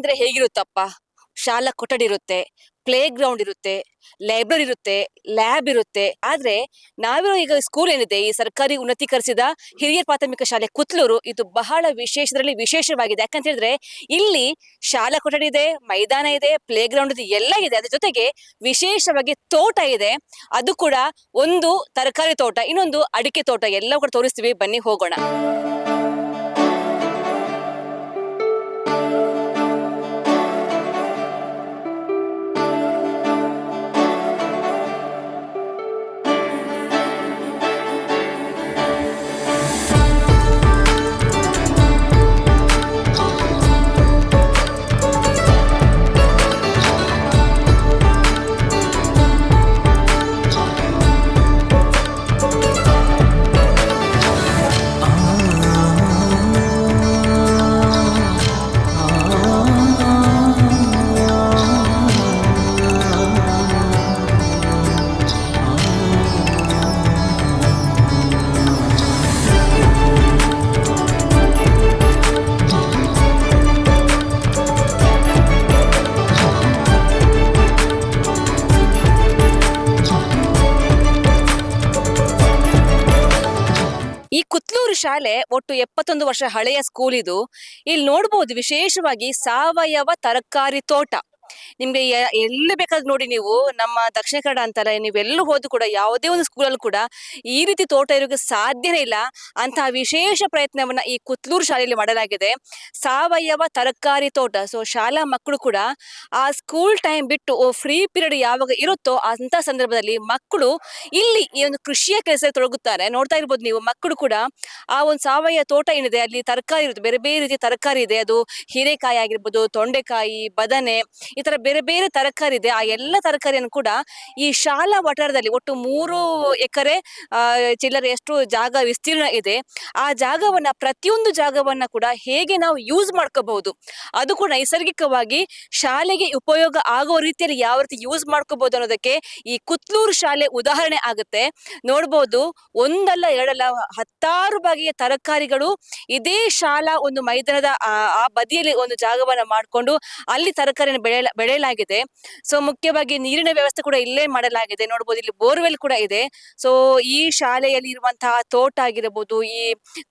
ಅಂದ್ರೆ ಹೇಗಿರುತ್ತಪ್ಪ? ಶಾಲಾ ಕೊಠಡಿ ಇರುತ್ತೆ, ಪ್ಲೇ ಗ್ರೌಂಡ್ ಇರುತ್ತೆ, ಲೈಬ್ರರಿ ಇರುತ್ತೆ, ಲ್ಯಾಬ್ ಇರುತ್ತೆ. ಆದ್ರೆ ನಾವಿರೋ ಈಗ ಸ್ಕೂಲ್ ಏನಿದೆ, ಈ ಸರ್ಕಾರಿ ಉನ್ನತೀಕರಿಸಿದ ಹಿರಿಯ ಪ್ರಾಥಮಿಕ ಶಾಲೆ ಕುತ್ಲೂರು, ಇದು ಬಹಳ ವಿಶೇಷದಲ್ಲಿ ವಿಶೇಷವಾಗಿದೆ. ಯಾಕಂತ ಹೇಳಿದ್ರೆ ಇಲ್ಲಿ ಶಾಲಾ ಕೊಠಡಿ ಇದೆ, ಮೈದಾನ ಇದೆ, ಪ್ಲೇ ಗ್ರೌಂಡ್ ಇದೆ, ಎಲ್ಲ ಇದೆ. ಅದ್ರ ಜೊತೆಗೆ ವಿಶೇಷವಾಗಿ ತೋಟ ಇದೆ. ಅದು ಕೂಡ ಒಂದು ತರಕಾರಿ ತೋಟ, ಇನ್ನೊಂದು ಅಡಿಕೆ ತೋಟ. ಎಲ್ಲ ಕೂಡ ತೋರಿಸ್ತೀವಿ, ಬನ್ನಿ ಹೋಗೋಣ. ಈ ಕುತ್ಲೂರು ಶಾಲೆ ಒಟ್ಟು 71 ವರ್ಷ ಹಳೆಯ ಸ್ಕೂಲ್ ಇದು. ಇಲ್ಲಿ ನೋಡ್ಬೋದು ವಿಶೇಷವಾಗಿ ಸಾವಯವ ತರಕಾರಿ ತೋಟ. ನಿಮ್ಗೆ ಎಲ್ಲಿ ಬೇಕಾದ್ರೂ ನೋಡಿ, ನೀವು ನಮ್ಮ ದಕ್ಷಿಣ ಕನ್ನಡ ಅಂತಲ್ಲ, ನೀವೆಲ್ಲೂ ಹೋದ್ರು ಕೂಡ ಯಾವುದೇ ಒಂದು ಸ್ಕೂಲಲ್ಲಿ ಕೂಡ ಈ ರೀತಿ ತೋಟ ಇರೋಕೆ ಸಾಧ್ಯನೇ ಇಲ್ಲ. ಅಂತಹ ವಿಶೇಷ ಪ್ರಯತ್ನವನ್ನ ಈ ಕುತ್ಲೂರು ಶಾಲೆಯಲ್ಲಿ ಮಾಡಲಾಗಿದೆ. ಸಾವಯವ ತರಕಾರಿ ತೋಟ. ಸೊ ಶಾಲಾ ಮಕ್ಕಳು ಕೂಡ ಆ ಸ್ಕೂಲ್ ಟೈಮ್ ಬಿಟ್ಟು ಫ್ರೀ ಪೀರಿಯಡ್ ಯಾವಾಗ ಇರುತ್ತೋ ಅಂತ ಸಂದರ್ಭದಲ್ಲಿ ಮಕ್ಕಳು ಇಲ್ಲಿ ಈ ಒಂದು ಕೃಷಿಯ ಕೆಲಸ ತೊಡಗುತ್ತಾರೆ. ನೋಡ್ತಾ ಇರ್ಬೋದು ನೀವು, ಮಕ್ಕಳು ಕೂಡ ಆ ಒಂದು ಸಾವಯವ ತೋಟ ಏನಿದೆ, ಅಲ್ಲಿ ತರಕಾರಿ ಇರುತ್ತೆ, ಬೇರೆ ಬೇರೆ ರೀತಿಯ ತರಕಾರಿ ಇದೆ. ಅದು ಹೀರೆಕಾಯಿ ಆಗಿರ್ಬೋದು, ತೊಂಡೆಕಾಯಿ, ಬದನೆ, ಈ ತರ ಬೇರೆ ಬೇರೆ ತರಕಾರಿ ಇದೆ. ಆ ಎಲ್ಲ ತರಕಾರಿಯನ್ನು ಕೂಡ ಈ ಶಾಲಾ ವಠಾರದಲ್ಲಿ ಒಟ್ಟು 3 ಎಕರೆ ಚಿಲ್ಲರೆ ಎಷ್ಟು ಜಾಗ ವಿಸ್ತೀರ್ಣ ಇದೆ. ಆ ಜಾಗವನ್ನ, ಪ್ರತಿಯೊಂದು ಜಾಗವನ್ನ ಕೂಡ ಹೇಗೆ ನಾವು ಯೂಸ್ ಮಾಡ್ಕೋಬಹುದು, ಅದು ಕೂಡ ನೈಸರ್ಗಿಕವಾಗಿ ಶಾಲೆಗೆ ಉಪಯೋಗ ಆಗುವ ರೀತಿಯಲ್ಲಿ ಯಾವ ರೀತಿ ಯೂಸ್ ಮಾಡ್ಕೋಬಹುದು ಅನ್ನೋದಕ್ಕೆ ಈ ಕುತ್ಲೂರು ಶಾಲೆ ಉದಾಹರಣೆ ಆಗುತ್ತೆ. ನೋಡ್ಬೋದು, ಒಂದಲ್ಲ ಎರಡಲ್ಲ 10 ಬಗೆಯ ತರಕಾರಿಗಳು ಇದೇ ಶಾಲಾ ಒಂದು ಮೈದಾನದ ಆ ಬದಿಯಲ್ಲಿ ಒಂದು ಜಾಗವನ್ನ ಮಾಡಿಕೊಂಡು ಅಲ್ಲಿ ತರಕಾರಿಯನ್ನು ಬೆಳೆಯಲಾಗಿದೆ. ಸೊ ಮುಖ್ಯವಾಗಿ ನೀರಿನ ವ್ಯವಸ್ಥೆ ಕೂಡ ಇಲ್ಲೇ ಮಾಡಲಾಗಿದೆ. ನೋಡ್ಬೋದು, ಇಲ್ಲಿ ಬೋರ್ವೆಲ್ ಕೂಡ ಇದೆ. ಸೊ ಈ ಶಾಲೆಯಲ್ಲಿ ಇರುವಂತಹ ತೋಟ ಆಗಿರಬಹುದು, ಈ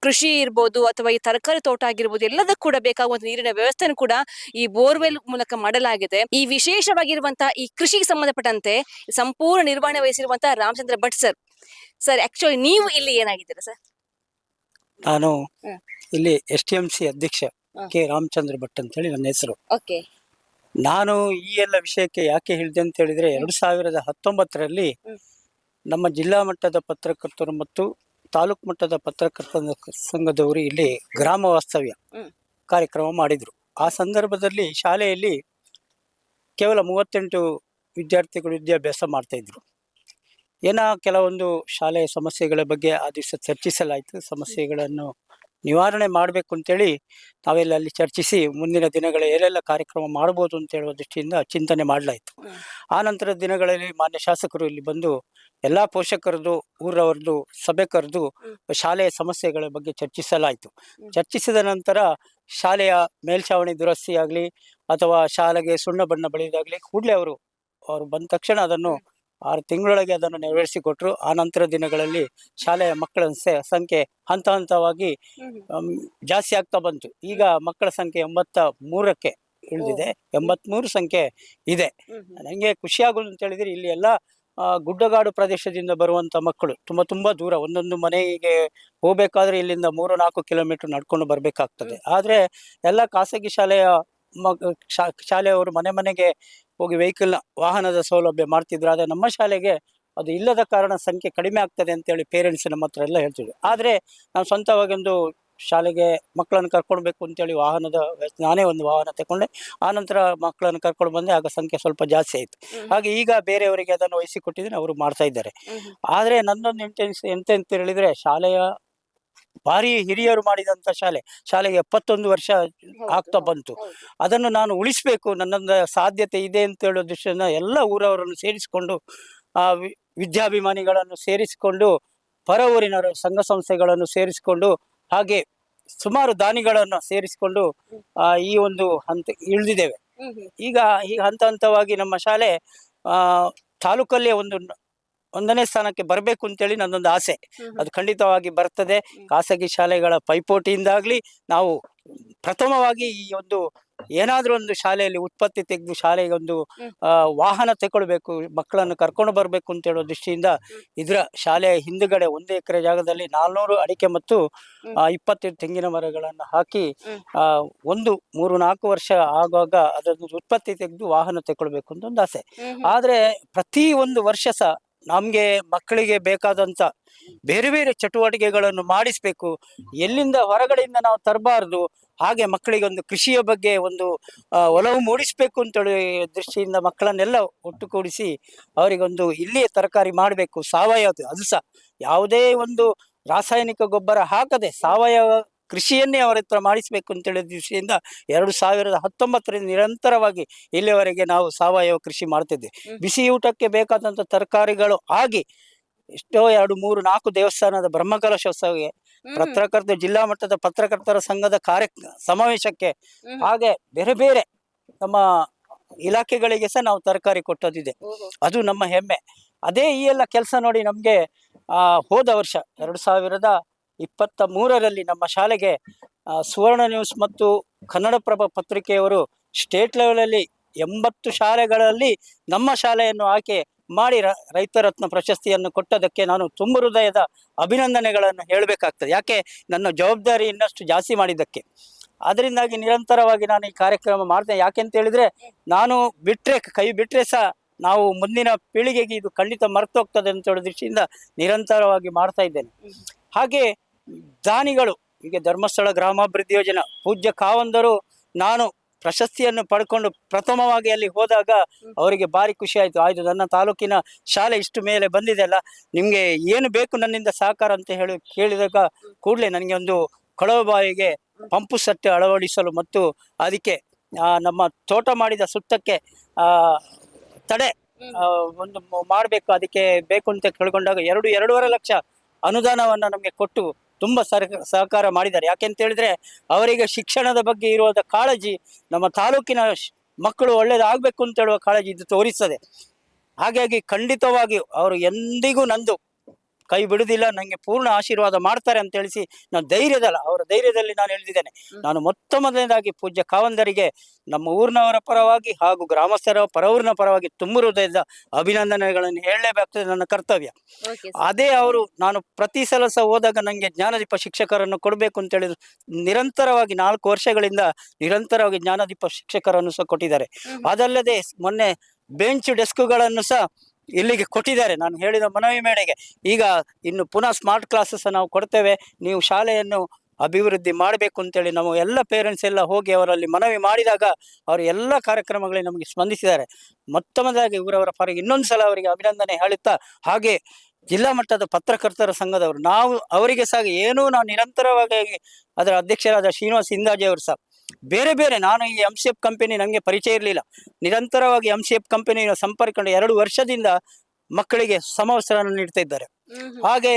ಕೃಷಿ ಇರ್ಬೋದು, ಅಥವಾ ಈ ತರಕಾರಿ ತೋಟ ಆಗಿರ್ಬೋದು, ಎಲ್ಲದಕ್ಕೂ ಕೂಡ ಬೇಕಾಗುವಂತ ನೀರಿನ ವ್ಯವಸ್ಥೆಯನ್ನು ಕೂಡ ಈ ಬೋರ್ವೆಲ್ ಮೂಲಕ ಮಾಡಲಾಗಿದೆ. ಈ ವಿಶೇಷವಾಗಿರುವಂತಹ ಈ ಕೃಷಿಗೆ ಸಂಬಂಧಪಟ್ಟಂತೆ ಸಂಪೂರ್ಣ ನಿರ್ವಹಣೆ ವಹಿಸಿರುವಂತಹ Ramachandra Bhat sir. Sir, actually ನೀವು ಇಲ್ಲಿ ಏನಾಗಿದ್ದೀರಾ ಸರ್? ನಾನು ಇಲ್ಲಿ STMC ಅಧ್ಯಕ್ಷ ಕೆ ರಾಮಚಂದ್ರ ಭಟ್ ಅಂತ ಹೇಳಿ ನನ್ನ ಹೆಸರು. ಓಕೆ. ನಾನು ಈ ಎಲ್ಲ ವಿಷಯಕ್ಕೆ ಯಾಕೆ ಹೇಳಿದೆ ಅಂತ ಹೇಳಿದ್ರೆ, 2019ರಲ್ಲಿ ನಮ್ಮ ಜಿಲ್ಲಾ ಮಟ್ಟದ ಪತ್ರಕರ್ತರು ಮತ್ತು ತಾಲೂಕು ಮಟ್ಟದ ಪತ್ರಕರ್ತರ ಸಂಘದವರು ಇಲ್ಲಿ ಗ್ರಾಮ ವಾಸ್ತವ್ಯ ಕಾರ್ಯಕ್ರಮ ಮಾಡಿದ್ರು. ಆ ಸಂದರ್ಭದಲ್ಲಿ ಶಾಲೆಯಲ್ಲಿ ಕೇವಲ 38 ವಿದ್ಯಾರ್ಥಿಗಳು ವಿದ್ಯಾಭ್ಯಾಸ ಮಾಡ್ತಾ ಇದ್ರು. ಕೆಲವೊಂದು ಶಾಲೆಯ ಸಮಸ್ಯೆಗಳ ಬಗ್ಗೆ ಆ ದಿವಸ ಚರ್ಚಿಸಲಾಯಿತು. ಸಮಸ್ಯೆಗಳನ್ನು ನಿವಾರಣೆ ಮಾಡಬೇಕು ಅಂತೇಳಿ ನಾವೆಲ್ಲ ಅಲ್ಲಿ ಚರ್ಚಿಸಿ ಮುಂದಿನ ದಿನಗಳ ಏನೆಲ್ಲ ಕಾರ್ಯಕ್ರಮ ಮಾಡ್ಬೋದು ಅಂತ ಹೇಳುವ ದೃಷ್ಟಿಯಿಂದ ಚಿಂತನೆ ಮಾಡಲಾಯಿತು. ಆ ನಂತರದ ದಿನಗಳಲ್ಲಿ ಮಾನ್ಯ ಶಾಸಕರು ಇಲ್ಲಿ ಬಂದು ಎಲ್ಲ ಪೋಷಕರದು, ಊರವರದು ಸಭೆ ಕರೆದು ಶಾಲೆಯ ಸಮಸ್ಯೆಗಳ ಬಗ್ಗೆ ಚರ್ಚಿಸಲಾಯಿತು. ಚರ್ಚಿಸಿದ ನಂತರ ಶಾಲೆಯ ಮೇಲ್ಛಾವಣಿ ದುರಸ್ತಿ ಆಗಲಿ ಅಥವಾ ಶಾಲೆಗೆ ಸುಣ್ಣ ಬಣ್ಣ ಬಳಿಯೋದಾಗಲಿ ಕೂಡಲೇ ಅವರು ಬಂದ ತಕ್ಷಣ ಅದನ್ನು 6 ತಿಂಗಳೊಳಗೆ ಅದನ್ನು ನೆರವೇರಿಸಿಕೊಟ್ರು. ಆ ನಂತರ ದಿನಗಳಲ್ಲಿ ಶಾಲೆಯ ಮಕ್ಕಳ ಸಂಖ್ಯೆ ಹಂತ ಹಂತವಾಗಿ ಜಾಸ್ತಿ ಆಗ್ತಾ ಬಂತು. ಈಗ ಮಕ್ಕಳ ಸಂಖ್ಯೆ 83ಕ್ಕೆ ಇಳಿದಿದೆ, 83 ಸಂಖ್ಯೆ ಇದೆ. ನನಗೆ ಖುಷಿ ಆಗೋದು ಅಂತ ಹೇಳಿದ್ರೆ, ಇಲ್ಲಿ ಎಲ್ಲ ಗುಡ್ಡಗಾಡು ಪ್ರದೇಶದಿಂದ ಬರುವಂತ ಮಕ್ಕಳು ತುಂಬಾ ದೂರ, ಒಂದೊಂದು ಮನೆಗೆ ಹೋಗ್ಬೇಕಾದ್ರೆ ಇಲ್ಲಿಂದ 3-4 ಕಿಲೋಮೀಟರ್ ನಡ್ಕೊಂಡು ಬರ್ಬೇಕಾಗ್ತದೆ. ಆದ್ರೆ ಎಲ್ಲ ಖಾಸಗಿ ಶಾಲೆಯ ಶಾಲೆಯವರು ಮನೆ ಮನೆಗೆ ಹೋಗಿ ವಾಹನದ ಸೌಲಭ್ಯ ಮಾಡ್ತಿದ್ರು. ಆದರೆ ನಮ್ಮ ಶಾಲೆಗೆ ಅದು ಇಲ್ಲದ ಕಾರಣ ಸಂಖ್ಯೆ ಕಡಿಮೆ ಆಗ್ತದೆ ಅಂತೇಳಿ ಪೇರೆಂಟ್ಸ್ ನಮ್ಮ ಹತ್ರ ಎಲ್ಲ ಹೇಳ್ತಿದ್ರು. ಆದರೆ ನಾವು ಸ್ವಂತವಾಗಿ ಒಂದು ಶಾಲೆಗೆ ಮಕ್ಕಳನ್ನು ಕರ್ಕೊಳ್ಬೇಕು ಅಂತೇಳಿ ನಾನೇ ಒಂದು ವಾಹನ ತಗೊಂಡೆ. ಆ ನಂತರ ಮಕ್ಕಳನ್ನು ಕರ್ಕೊಂಡು ಬಂದೆ. ಆಗ ಸಂಖ್ಯೆ ಸ್ವಲ್ಪ ಜಾಸ್ತಿ ಆಯಿತು. ಹಾಗೆ ಈಗ ಬೇರೆಯವರಿಗೆ ಅದನ್ನು ವಹಿಸಿಕೊಟ್ಟಿದ್ದೀನಿ, ಅವರು ಮಾಡ್ತಾ ಇದ್ದಾರೆ. ಆದರೆ ನನ್ನೊಂದು ಎಂತ ಅಂತ ಹೇಳಿದ್ರೆ, ಶಾಲೆಯ ಭಾರಿ ಹಿರಿಯರು ಮಾಡಿದಂತ ಶಾಲೆಗೆ 71 ವರ್ಷ ಆಗ್ತಾ ಬಂತು. ಅದನ್ನು ನಾನು ಉಳಿಸ್ಬೇಕು, ನನ್ನೊಂದು ಸಾಧ್ಯತೆ ಇದೆ ಅಂತ ಹೇಳೋ ದೃಷ್ಟಿಯಿಂದ ಎಲ್ಲ ಊರವರನ್ನು ಸೇರಿಸಿಕೊಂಡು, ವಿದ್ಯಾಭಿಮಾನಿಗಳನ್ನು ಸೇರಿಸಿಕೊಂಡು, ಪರ ಊರಿನ ಸಂಘ ಸಂಸ್ಥೆಗಳನ್ನು ಸೇರಿಸಿಕೊಂಡು, ಹಾಗೆ ಸುಮಾರು ದಾನಿಗಳನ್ನು ಸೇರಿಸಿಕೊಂಡು ಈ ಒಂದು ಹಂತ ಇಳಿದಿದ್ದೇವೆ. ಈಗ ಹಂತ ಹಂತವಾಗಿ ನಮ್ಮ ಶಾಲೆ ಆ ತಾಲೂಕಲ್ಲೇ ಒಂದನೇ ಸ್ಥಾನಕ್ಕೆ ಬರಬೇಕು ಅಂತೇಳಿ ನನ್ನೊಂದು ಆಸೆ. ಅದು ಖಂಡಿತವಾಗಿ ಬರ್ತದೆ. ಖಾಸಗಿ ಶಾಲೆಗಳ ಪೈಪೋಟಿಯಿಂದಾಗ್ಲಿ ನಾವು ಪ್ರಥಮವಾಗಿ ಈ ಒಂದು ಏನಾದ್ರೂ ಒಂದು ಶಾಲೆಯಲ್ಲಿ ಉತ್ಪತ್ತಿ ತೆಗೆದು ಶಾಲೆಗೆ ಒಂದು ವಾಹನ ತಗೊಳ್ಬೇಕು, ಮಕ್ಕಳನ್ನು ಕರ್ಕೊಂಡು ಬರ್ಬೇಕು ಅಂತ ಹೇಳೋ ದೃಷ್ಟಿಯಿಂದ ಇದರ ಶಾಲೆಯ ಹಿಂದುಗಡೆ 1 ಎಕರೆ ಜಾಗದಲ್ಲಿ 400 ಅಡಿಕೆ ಮತ್ತು 20 ತೆಂಗಿನ ಮರಗಳನ್ನು ಹಾಕಿ ಒಂದು 3-4 ವರ್ಷ ಆಗುವಾಗ ಅದನ್ನು ಉತ್ಪತ್ತಿ ತೆಗೆದು ವಾಹನ ತಗೊಳ್ಬೇಕು ಅಂತ ಒಂದು ಆಸೆ. ಆದ್ರೆ ಪ್ರತಿ ಒಂದು ವರ್ಷ ಸಹ ನಮ್ಗೆ ಮಕ್ಕಳಿಗೆ ಬೇಕಾದಂತ ಬೇರೆ ಬೇರೆ ಚಟುವಟಿಕೆಗಳನ್ನು ಮಾಡಿಸ್ಬೇಕು, ಎಲ್ಲಿಂದ ಹೊರಗಡೆಯಿಂದ ನಾವು ತರಬಾರ್ದು. ಹಾಗೆ ಮಕ್ಕಳಿಗೆ ಒಂದು ಕೃಷಿಯ ಬಗ್ಗೆ ಒಂದು ಒಲವು ಮೂಡಿಸ್ಬೇಕು ಅಂತೇಳಿ ದೃಷ್ಟಿಯಿಂದ ಮಕ್ಕಳನ್ನೆಲ್ಲ ಒಟ್ಟುಗೂಡಿಸಿ ಅವರಿಗೊಂದು ಇಲ್ಲಿಯೇ ತರಕಾರಿ ಮಾಡಬೇಕು, ಸಾವಯವ, ಅದು ಸಹ ಯಾವುದೇ ಒಂದು ರಾಸಾಯನಿಕ ಗೊಬ್ಬರ ಹಾಕದೆ ಸಾವಯವ ಕೃಷಿಯನ್ನೇ ಅವರ ಹತ್ರ ಮಾಡಿಸ್ಬೇಕು ಅಂತೇಳಿ ದೃಷ್ಟಿಯಿಂದ 2019ರಿಂದ ನಿರಂತರವಾಗಿ ಇಲ್ಲಿಯವರೆಗೆ ನಾವು ಸಾವಯವ ಕೃಷಿ ಮಾಡ್ತಿದ್ದೆ. ಬಿಸಿ ಊಟಕ್ಕೆ ಬೇಕಾದಂಥ ತರಕಾರಿಗಳು ಆಗಿ ಎಷ್ಟೋ 2-3-4 ದೇವಸ್ಥಾನದ ಬ್ರಹ್ಮಕಲಶೋತ್ಸವಕ್ಕೆ, ಪತ್ರಕರ್ತ ಜಿಲ್ಲಾ ಮಟ್ಟದ ಪತ್ರಕರ್ತರ ಸಂಘದ ಸಮಾವೇಶಕ್ಕೆ, ಹಾಗೆ ಬೇರೆ ಬೇರೆ ನಮ್ಮ ಇಲಾಖೆಗಳಿಗೆ ಸಹ ನಾವು ತರಕಾರಿ ಕೊಟ್ಟದಿದೆ. ಅದು ನಮ್ಮ ಹೆಮ್ಮೆ. ಅದೇ ಈ ಎಲ್ಲ ಕೆಲಸ ನೋಡಿ ನಮ್ಗೆ ಹೋದ ವರ್ಷ 2023ರಲ್ಲಿ ನಮ್ಮ ಶಾಲೆಗೆ ಸುವರ್ಣ ನ್ಯೂಸ್ ಮತ್ತು ಕನ್ನಡಪ್ರಭ ಪತ್ರಿಕೆಯವರು ಸ್ಟೇಟ್ ಲೆವೆಲಲ್ಲಿ 80 ಶಾಲೆಗಳಲ್ಲಿ ನಮ್ಮ ಶಾಲೆಯನ್ನು ಆಯ್ಕೆ ಮಾಡಿ ರೈತ ರತ್ನ ಪ್ರಶಸ್ತಿಯನ್ನು ಕೊಟ್ಟದಕ್ಕೆ ನಾನು ತುಂಬ ಹೃದಯದ ಅಭಿನಂದನೆಗಳನ್ನು ಹೇಳಬೇಕಾಗ್ತದೆ. ಯಾಕೆ, ನನ್ನ ಜವಾಬ್ದಾರಿ ಇನ್ನಷ್ಟು ಜಾಸ್ತಿ ಮಾಡಿದ್ದಕ್ಕೆ. ಅದರಿಂದಾಗಿ ನಿರಂತರವಾಗಿ ನಾನು ಈ ಕಾರ್ಯಕ್ರಮ ಮಾಡ್ತೇನೆ. ಯಾಕೆಂತ ಹೇಳಿದ್ರೆ ನಾನು ಕೈ ಬಿಟ್ರೆ ಸಹ ನಾವು ಮುಂದಿನ ಪೀಳಿಗೆಗೆ ಇದು ಖಂಡಿತ ಮರ್ತೋಗ್ತದೆ ಅಂತ ಹೇಳೋ ದೃಷ್ಟಿಯಿಂದ ನಿರಂತರವಾಗಿ ಮಾಡ್ತಾ ಇದ್ದೇನೆ. ಹಾಗೆ ದಾನಿಗಳು, ಈಗ ಧರ್ಮಸ್ಥಳ ಗ್ರಾಮಾಭಿವೃದ್ಧಿ ಯೋಜನಾ ಪೂಜ್ಯ ಕಾವಂದರು ನಾನು ಪ್ರಶಸ್ತಿಯನ್ನು ಪಡ್ಕೊಂಡು ಪ್ರಥಮವಾಗಿ ಅಲ್ಲಿ ಹೋದಾಗ ಅವರಿಗೆ ಭಾರಿ ಖುಷಿ ಆಯ್ತು. ನನ್ನ ತಾಲೂಕಿನ ಶಾಲೆ ಇಷ್ಟು ಮೇಲೆ ಬಂದಿದೆ ಅಲ್ಲ, ನಿಮ್ಗೆ ಏನು ಬೇಕು ನನ್ನಿಂದ ಸಹಕಾರ ಅಂತ ಕೇಳಿದಾಗ ಕೂಡಲೇ ನನಗೆ ಒಂದು ಕೊಳವೆ ಬಾವಿಗೆ ಪಂಪು ಸೆಟ್ ಅಳವಡಿಸಲು ಮತ್ತು ಅದಕ್ಕೆ ನಮ್ಮ ತೋಟ ಮಾಡಿದ ಸುತ್ತಕ್ಕೆ ತಡೆ ಒಂದು ಮಾಡಬೇಕು, ಅದಕ್ಕೆ ಬೇಕು ಅಂತ ಕೇಳ್ಕೊಂಡಾಗ 2-2.5 ಲಕ್ಷ ಅನುದಾನವನ್ನು ನಮಗೆ ಕೊಟ್ಟು ತುಂಬ ಸಹಕಾರ ಮಾಡಿದ್ದಾರೆ. ಯಾಕೆಂತ ಹೇಳಿದ್ರೆ ಅವರಿಗೆ ಶಿಕ್ಷಣದ ಬಗ್ಗೆ ಇರುವ ಕಾಳಜಿ, ನಮ್ಮ ತಾಲೂಕಿನ ಮಕ್ಕಳು ಒಳ್ಳೇದಾಗಬೇಕು ಅಂತ ಹೇಳುವ ಕಾಳಜಿ ಇದು ತೋರಿಸ್ತದೆ. ಹಾಗಾಗಿ ಖಂಡಿತವಾಗಿ ಅವರು ಎಂದಿಗೂ ನಂದು ಕೈ ಬಿಡುವುದಿಲ್ಲ, ನನಗೆ ಪೂರ್ಣ ಆಶೀರ್ವಾದ ಮಾಡ್ತಾರೆ ಅಂತ ಹೇಳಿಸಿ ನಾನು ಅವರ ಧೈರ್ಯದಲ್ಲಿ ನಾನು ಹೇಳಿದ್ದೇನೆ. ನಾನು ಮೊದಲನೇದಾಗಿ ಪೂಜ್ಯ ಕಾವಂದರಿಗೆ ನಮ್ಮ ಊರಿನವರ ಪರವಾಗಿ ಹಾಗೂ ಗ್ರಾಮಸ್ಥರ ಪರವೂರಿನ ಪರವಾಗಿ ತುಂಬ ಹೃದಯದ ಅಭಿನಂದನೆಗಳನ್ನು ಹೇಳಲೇಬೇಕಾಗ್ತದೆ, ನನ್ನ ಕರ್ತವ್ಯ. ಅದೇ ಅವರು ನಾನು ಪ್ರತಿ ಸಲ ಸಹ ಹೋದಾಗ ನನಗೆ ಜ್ಞಾನದೀಪ ಶಿಕ್ಷಕರನ್ನು ಕೊಡಬೇಕು ಅಂತ ಹೇಳಿದ್ರು. ನಿರಂತರವಾಗಿ 4 ವರ್ಷಗಳಿಂದ ನಿರಂತರವಾಗಿ ಜ್ಞಾನದೀಪ ಶಿಕ್ಷಕರನ್ನು ಸಹ ಕೊಟ್ಟಿದ್ದಾರೆ. ಅದಲ್ಲದೆ ಮೊನ್ನೆ ಬೆಂಚ್ ಡೆಸ್ಕ್ಗಳನ್ನು ಸಹ ಇಲ್ಲಿಗೆ ಕೊಟ್ಟಿದ್ದಾರೆ. ನಾನು ಹೇಳಿದ ಮನವಿ ಮೇರೆಗೆ ಈಗ ಇನ್ನು ಪುನಃ ಸ್ಮಾರ್ಟ್ ಕ್ಲಾಸಸ್ ನಾವು ಕೊಡ್ತೇವೆ, ನೀವು ಶಾಲೆಯನ್ನು ಅಭಿವೃದ್ಧಿ ಮಾಡಬೇಕು ಅಂತೇಳಿ ನಾವು ಎಲ್ಲ ಪೇರೆಂಟ್ಸ್ ಎಲ್ಲ ಹೋಗಿ ಅವರಲ್ಲಿ ಮನವಿ ಮಾಡಿದಾಗ ಅವರು ಎಲ್ಲ ಕಾರ್ಯಕ್ರಮಗಳಿಗೆ ನಮಗೆ ಸ್ಪಂದಿಸಿದ್ದಾರೆ. ಮೊದಲಾಗಿ ಇವರವರ ಪರವಾಗಿ ಇನ್ನೊಂದು ಸಲ ಅವರಿಗೆ ಅಭಿನಂದನೆ ಹೇಳುತ್ತಾ, ಹಾಗೆ ಜಿಲ್ಲಾ ಮಟ್ಟದ ಪತ್ರಕರ್ತರ ಸಂಘದವರು ನಾವು ಅವರಿಗೆ ಸಹ ನಾವು ನಿರಂತರವಾಗಿ ಅದರ ಅಧ್ಯಕ್ಷರಾದ ಶ್ರೀನಿವಾಸ್ ಇಂದಾಜಿ ಅವರು ಸಹ ಬೇರೆ ಬೇರೆ, ನಾನು ಈ MCF ಕಂಪನಿ ನನಗೆ ಪರಿಚಯ ಇರಲಿಲ್ಲ, ನಿರಂತರವಾಗಿ MCF ಕಂಪನಿ ಸಂಪರ್ಕಗೊಂಡು 2 ವರ್ಷದಿಂದ ಮಕ್ಕಳಿಗೆ ಸಮವಸ್ತ್ರವನ್ನು ನೀಡ್ತಾ ಇದ್ದಾರೆ. ಹಾಗೆ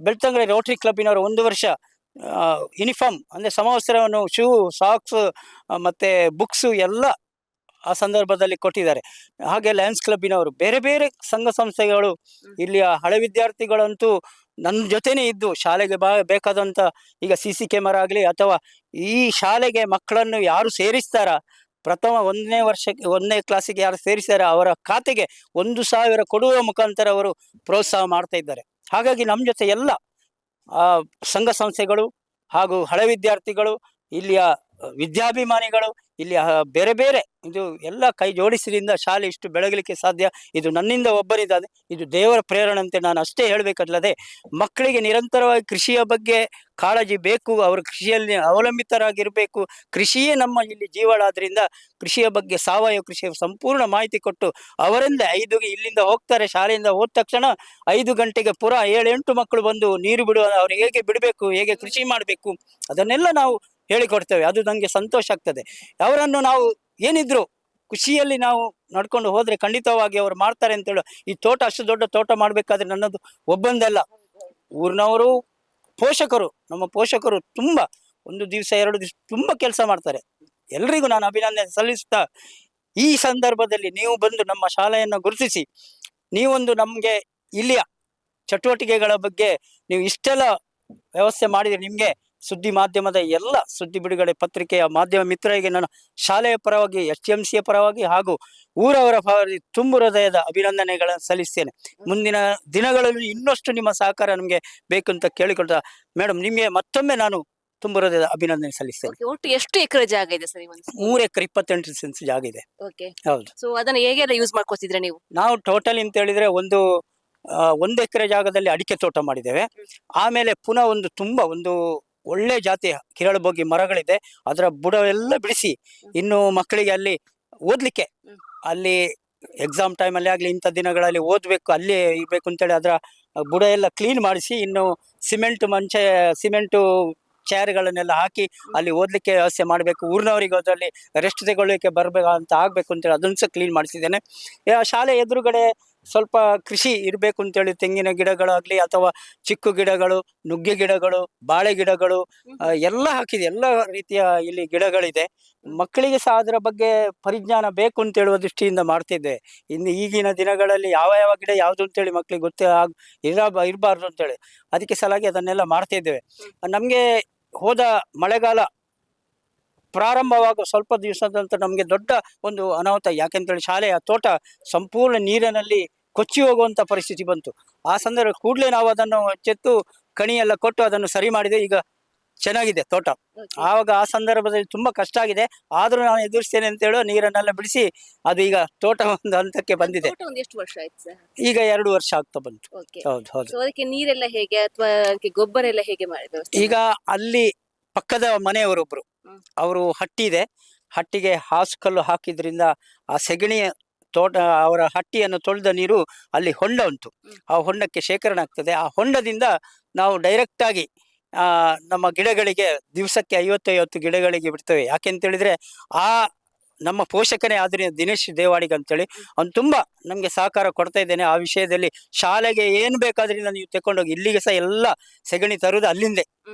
ಬೆಳ್ತಂಗಡಿ ರೋಟರಿ ಕ್ಲಬ್ಬಿನವರು 1 ವರ್ಷ ಯೂನಿಫಾರ್ಮ್ ಅಂದ್ರೆ ಸಮವಸ್ತ್ರವನ್ನು, ಶೂ, ಸಾಕ್ಸ್ ಮತ್ತೆ ಬುಕ್ಸ್ ಎಲ್ಲ ಆ ಸಂದರ್ಭದಲ್ಲಿ ಕೊಟ್ಟಿದ್ದಾರೆ. ಹಾಗೆ ಲಯನ್ಸ್ ಕ್ಲಬ್ಬಿನವರು, ಬೇರೆ ಬೇರೆ ಸಂಘ ಸಂಸ್ಥೆಗಳು, ಇಲ್ಲಿಯ ಹಳೆ ವಿದ್ಯಾರ್ಥಿಗಳಂತೂ ನನ್ನ ಜೊತೆನೇ ಇದ್ದು ಶಾಲೆಗೆ ಬೇಕಾದಂತ ಈಗ CC ಕ್ಯಾಮರಾ ಆಗಲಿ ಅಥವಾ ಈ ಶಾಲೆಗೆ ಮಕ್ಕಳನ್ನು ಯಾರು ಸೇರಿಸ್ತಾರ, ಪ್ರಥಮ 1ನೇ ಕ್ಲಾಸಿಗೆ ಯಾರು ಸೇರಿಸ್ತಾರ ಅವರ ಖಾತೆಗೆ 1,000 ಕೊಡುವ ಮುಖಾಂತರ ಅವರು ಪ್ರೋತ್ಸಾಹ ಮಾಡ್ತಾ ಇದ್ದಾರೆ. ಹಾಗಾಗಿ ನಮ್ಮ ಜೊತೆ ಎಲ್ಲ ಸಂಘ ಸಂಸ್ಥೆಗಳು ಹಾಗೂ ಹಳೆ ವಿದ್ಯಾರ್ಥಿಗಳು, ಇಲ್ಲಿಯ ವಿದ್ಯಾಭಿಮಾನಿಗಳು, ಇಲ್ಲಿಯ ಬೇರೆ ಬೇರೆ ಇದು ಎಲ್ಲ ಕೈ ಜೋಡಿಸಿದ್ರಿಂದ ಶಾಲೆ ಇಷ್ಟು ಬೆಳಗಲಿಕ್ಕೆ ಸಾಧ್ಯ. ಇದು ನನ್ನಿಂದ ಒಬ್ಬರಿದ್ದಾರೆ, ಇದು ದೇವರ ಪ್ರೇರಣೆ ಅಂತ ನಾನು ಅಷ್ಟೇ ಹೇಳಬೇಕಲ್ಲದೆ, ಮಕ್ಕಳಿಗೆ ನಿರಂತರವಾಗಿ ಕೃಷಿಯ ಬಗ್ಗೆ ಕಾಳಜಿ ಬೇಕು, ಅವರು ಕೃಷಿಯಲ್ಲಿ ಅವಲಂಬಿತರಾಗಿರಬೇಕು. ಕೃಷಿಯೇ ನಮ್ಮ ಇಲ್ಲಿ ಜೀವಳಾದ್ರಿಂದ ಕೃಷಿಯ ಬಗ್ಗೆ, ಸಾವಯವ ಕೃಷಿಯ ಸಂಪೂರ್ಣ ಮಾಹಿತಿ ಕೊಟ್ಟು ಅವರಿಂದ ಇಲ್ಲಿಂದ ಹೋಗ್ತಾರೆ, ಶಾಲೆಯಿಂದ ಹೋದ ತಕ್ಷಣ 5 ಗಂಟೆಗೆ ಪುರ 7-8 ಮಕ್ಕಳು ಬಂದು ನೀರು ಬಿಡುವ, ಅವ್ರಿಗೆ ಹೇಗೆ ಬಿಡಬೇಕು, ಹೇಗೆ ಕೃಷಿ ಮಾಡಬೇಕು ಅದನ್ನೆಲ್ಲ ನಾವು ಹೇಳಿಕೊಡ್ತೇವೆ. ಅದು ನನಗೆ ಸಂತೋಷ ಆಗ್ತದೆ. ಅವರನ್ನು ನಾವು ಏನಿದ್ರು ಖುಷಿಯಲ್ಲಿ ನಾವು ನಡ್ಕೊಂಡು ಹೋದ್ರೆ ಖಂಡಿತವಾಗಿ ಅವರು ಮಾಡ್ತಾರೆ ಅಂತೇಳಿ. ಈ ತೋಟ ಅಷ್ಟು ದೊಡ್ಡ ತೋಟ ಮಾಡ್ಬೇಕಾದ್ರೆ ನನ್ನದು ಒಬ್ಬಂದಲ್ಲ, ಊರಿನವರು, ಪೋಷಕರು, ನಮ್ಮ ಪೋಷಕರು ತುಂಬಾ ಒಂದು ದಿವಸ 2 ದಿವಸ ತುಂಬಾ ಕೆಲಸ ಮಾಡ್ತಾರೆ. ಎಲ್ರಿಗೂ ನಾನು ಅಭಿನಂದನೆ ಸಲ್ಲಿಸ್ತಾ ಈ ಸಂದರ್ಭದಲ್ಲಿ ನೀವು ಬಂದು ನಮ್ಮ ಶಾಲೆಯನ್ನು ಗುರುತಿಸಿ ನೀವೊಂದು ನಮ್ಗೆ ಇಲ್ಲಿಯ ಚಟುವಟಿಕೆಗಳ ಬಗ್ಗೆ ನೀವು ಇಷ್ಟೆಲ್ಲ ವ್ಯವಸ್ಥೆ ಮಾಡಿದ್ರೆ ನಿಮ್ಗೆ ಸುದ್ದಿ ಮಾಧ್ಯಮದ ಎಲ್ಲ ಸುದ್ದಿ ಬಿಡುಗಡೆ ಪತ್ರಿಕೆಯ ಮಾಧ್ಯಮ ಮಿತ್ರರಿಗೆ ನಾನು ಶಾಲೆಯ ಪರವಾಗಿ HMCಯ ಪರವಾಗಿ ಹಾಗೂ ಊರವರ ಪರವಾಗಿ ತುಂಬು ಹೃದಯದ ಅಭಿನಂದನೆಗಳನ್ನು ಸಲ್ಲಿಸ್ತೇನೆ. ಮುಂದಿನ ದಿನಗಳಲ್ಲಿ ಇನ್ನಷ್ಟು ನಿಮ್ಮ ಸಹಕಾರ ನಮಗೆ ಬೇಕು ಅಂತ ಕೇಳಿಕೊಳ್ತಾ ಮೇಡಮ್ ನಿಮಗೆ ಮತ್ತೊಮ್ಮೆ ನಾನು ತುಂಬು ಹೃದಯದ ಅಭಿನಂದನೆ ಸಲ್ಲಿಸ್ತೇನೆ. Okay, ಒಟ್ಟು ಎಷ್ಟು ಎಕರೆ ಜಾಗ ಇದೆ ಸರ್? 3 ಎಕರೆ 28 ಸೆನ್ಸ್ ಜಾಗ ಇದೆ. ಓಕೆ, ಹೌದು. ಸೊ ಅದನ್ನ ಹೇಗೆಲ್ಲ ಯೂಸ್ ಮಾಡ್ಕೊತಿದ್ರೆ ನೀವು? ನಾವು ಟೋಟಲ್ ಅಂತ ಹೇಳಿದ್ರೆ ಒಂದು 1 ಎಕರೆ ಜಾಗದಲ್ಲಿ ಅಡಿಕೆ ತೋಟ ಮಾಡಿದ್ದೇವೆ. ಆಮೇಲೆ ಪುನಃ ಒಂದು ಒಳ್ಳೆ ಜಾತಿಯ ಕಿರಳಬೋಗಿ ಮರಗಳಿದೆ, ಅದರ ಬುಡವೆಲ್ಲ ಬಿಡಿಸಿ ಇನ್ನು ಮಕ್ಕಳಿಗೆ ಅಲ್ಲಿ ಓದ್ಲಿಕ್ಕೆ ಅಲ್ಲಿ ಎಕ್ಸಾಮ್ ಟೈಮಲ್ಲಿ ಆಗಲಿ ಇಂಥ ದಿನಗಳಲ್ಲಿ ಓದಬೇಕು ಅಲ್ಲೇ ಇರಬೇಕು ಅಂತೇಳಿ ಅದರ ಬುಡ ಎಲ್ಲ ಕ್ಲೀನ್ ಮಾಡಿಸಿ ಇನ್ನು ಸಿಮೆಂಟು ಚೇರ್ಗಳನ್ನೆಲ್ಲ ಹಾಕಿ ಅಲ್ಲಿ ಓದಲಿಕ್ಕೆ ವ್ಯವಸ್ಥೆ ಮಾಡಬೇಕು. ಊರಿನವರಿಗೆ ಅದರಲ್ಲಿ ರೆಸ್ಟ್ ತಗೊಳ್ಳಿಕ್ಕೆ ಬರಬೇಕು ಅಂತ ಆಗಬೇಕು ಅಂತೇಳಿ ಅದನ್ನು ಸಹ ಕ್ಲೀನ್ ಮಾಡಿಸಿದ್ದೇನೆ. ಶಾಲೆ ಎದುರುಗಡೆ ಸ್ವಲ್ಪ ಕೃಷಿ ಇರಬೇಕು ಅಂತೇಳಿ ತೆಂಗಿನ ಗಿಡಗಳಾಗಲಿ ಅಥವಾ ಚಿಕ್ಕು ಗಿಡಗಳು, ನುಗ್ಗೆ ಗಿಡಗಳು, ಬಾಳೆ ಗಿಡಗಳು ಎಲ್ಲ ಹಾಕಿದೆ. ಎಲ್ಲ ರೀತಿಯ ಇಲ್ಲಿ ಗಿಡಗಳಿದೆ. ಮಕ್ಕಳಿಗೆ ಸಹ ಅದರ ಬಗ್ಗೆ ಪರಿಜ್ಞಾನ ಬೇಕು ಅಂತ ಹೇಳುವ ದೃಷ್ಟಿಯಿಂದ ಮಾಡ್ತಿದ್ದೆ. ಇನ್ನು ಈಗಿನ ದಿನಗಳಲ್ಲಿ ಯಾವ ಗಿಡ ಯಾವುದು ಅಂತೇಳಿ ಮಕ್ಕಳಿಗೆ ಇರಬಾರ್ದು ಅಂತೇಳಿ ಅದಕ್ಕೆ ಸಲಾಗಿ ಅದನ್ನೆಲ್ಲ ಮಾಡ್ತಿದ್ದೇವೆ. ನಮಗೆ ಹೋದ ಮಳೆಗಾಲ ಪ್ರಾರಂಭವಾಗುವ ಸ್ವಲ್ಪ ದಿವಸದ ನಂತರ ನಮಗೆ ದೊಡ್ಡ ಒಂದು ಅನಾಹುತ. ಯಾಕೆಂತೇಳಿ ಶಾಲೆಯ ತೋಟ ಸಂಪೂರ್ಣ ನೀರಿನಲ್ಲಿ ಕೊಚ್ಚಿ ಹೋಗುವಂತ ಪರಿಸ್ಥಿತಿ ಬಂತು. ಆ ಸಂದರ್ಭ ಕೂಡಲೇ ನಾವು ಅದನ್ನು ಚೆತ್ತು ಕಣಿಯೆಲ್ಲ ಕೊಟ್ಟು ಅದನ್ನು ಸರಿ ಮಾಡಿದೆ. ಈಗ ಚೆನ್ನಾಗಿದೆ ತೋಟ. ಆವಾಗ ಆ ಸಂದರ್ಭದಲ್ಲಿ ತುಂಬಾ ಕಷ್ಟ ಆಗಿದೆ, ಆದ್ರೂ ನಾನು ಎದುರಿಸ್ತೇನೆ ಅಂತ ಹೇಳೋ ನೀರನ್ನೆಲ್ಲ ಬಿಡಿಸಿ ಅದು ಈಗ ತೋಟ ಒಂದು ಹಂತಕ್ಕೆ ಬಂದಿದೆ. ಎಷ್ಟು ವರ್ಷ ಆಯ್ತು ಸರ್? ಈಗ 2 ವರ್ಷ ಆಗ್ತಾ ಬಂತು. ಹೌದು. ಅದಕ್ಕೆ ನೀರೆಲ್ಲ ಹೇಗೆ ಅಥವಾ ಅದಕ್ಕೆ ಗೊಬ್ಬರ ಎಲ್ಲ ಹೇಗೆ ಮಾಡಿದ್ರು? ಈಗ ಅಲ್ಲಿ ಪಕ್ಕದ ಮನೆಯವರೊಬ್ರು ಅವರು ಹಟ್ಟಿ ಇದೆ, ಹಟ್ಟಿಗೆ ಹಾಸುಕಲ್ಲು ಹಾಕಿದ್ರಿಂದ ಆ ಸೆಗಣಿಯ ತೋಟ ಅವರ ಹಟ್ಟಿಯನ್ನು ತೊಳೆದ ನೀರು ಅಲ್ಲಿ ಹೊಂಡ ಉಂಟು, ಆ ಹೊಂಡಕ್ಕೆ ಶೇಖರಣೆ ಆಗ್ತದೆ. ಆ ಹೊಂಡದಿಂದ ನಾವು ಡೈರೆಕ್ಟ್ ಆಗಿ ನಮ್ಮ ಗಿಡಗಳಿಗೆ ದಿವಸಕ್ಕೆ 50 ಗಿಡಗಳಿಗೆ ಬಿಡ್ತೇವೆ. ಯಾಕೆಂತೇಳಿದ್ರೆ ಆ ನಮ್ಮ ಪೋಷಕನೇ ಆದ್ರೆ ದಿನೇಶ್ ದೇವಾಡಿಗ ಅಂತೇಳಿ ಅವ್ನು ತುಂಬಾ ನಮ್ಗೆ ಸಹಕಾರ ಕೊಡ್ತಾ ಇದ್ದೇನೆ ಆ ವಿಷಯದಲ್ಲಿ. ಶಾಲೆಗೆ ಏನ್ ಬೇಕಾದ್ರಿಂದ ನೀವು ತಕೊಂಡೋಗಿ, ಇಲ್ಲಿಗೆ ಸಹ ಎಲ್ಲ ಸೆಗಣಿ ತರುದು ಅಲ್ಲಿಂದೆ,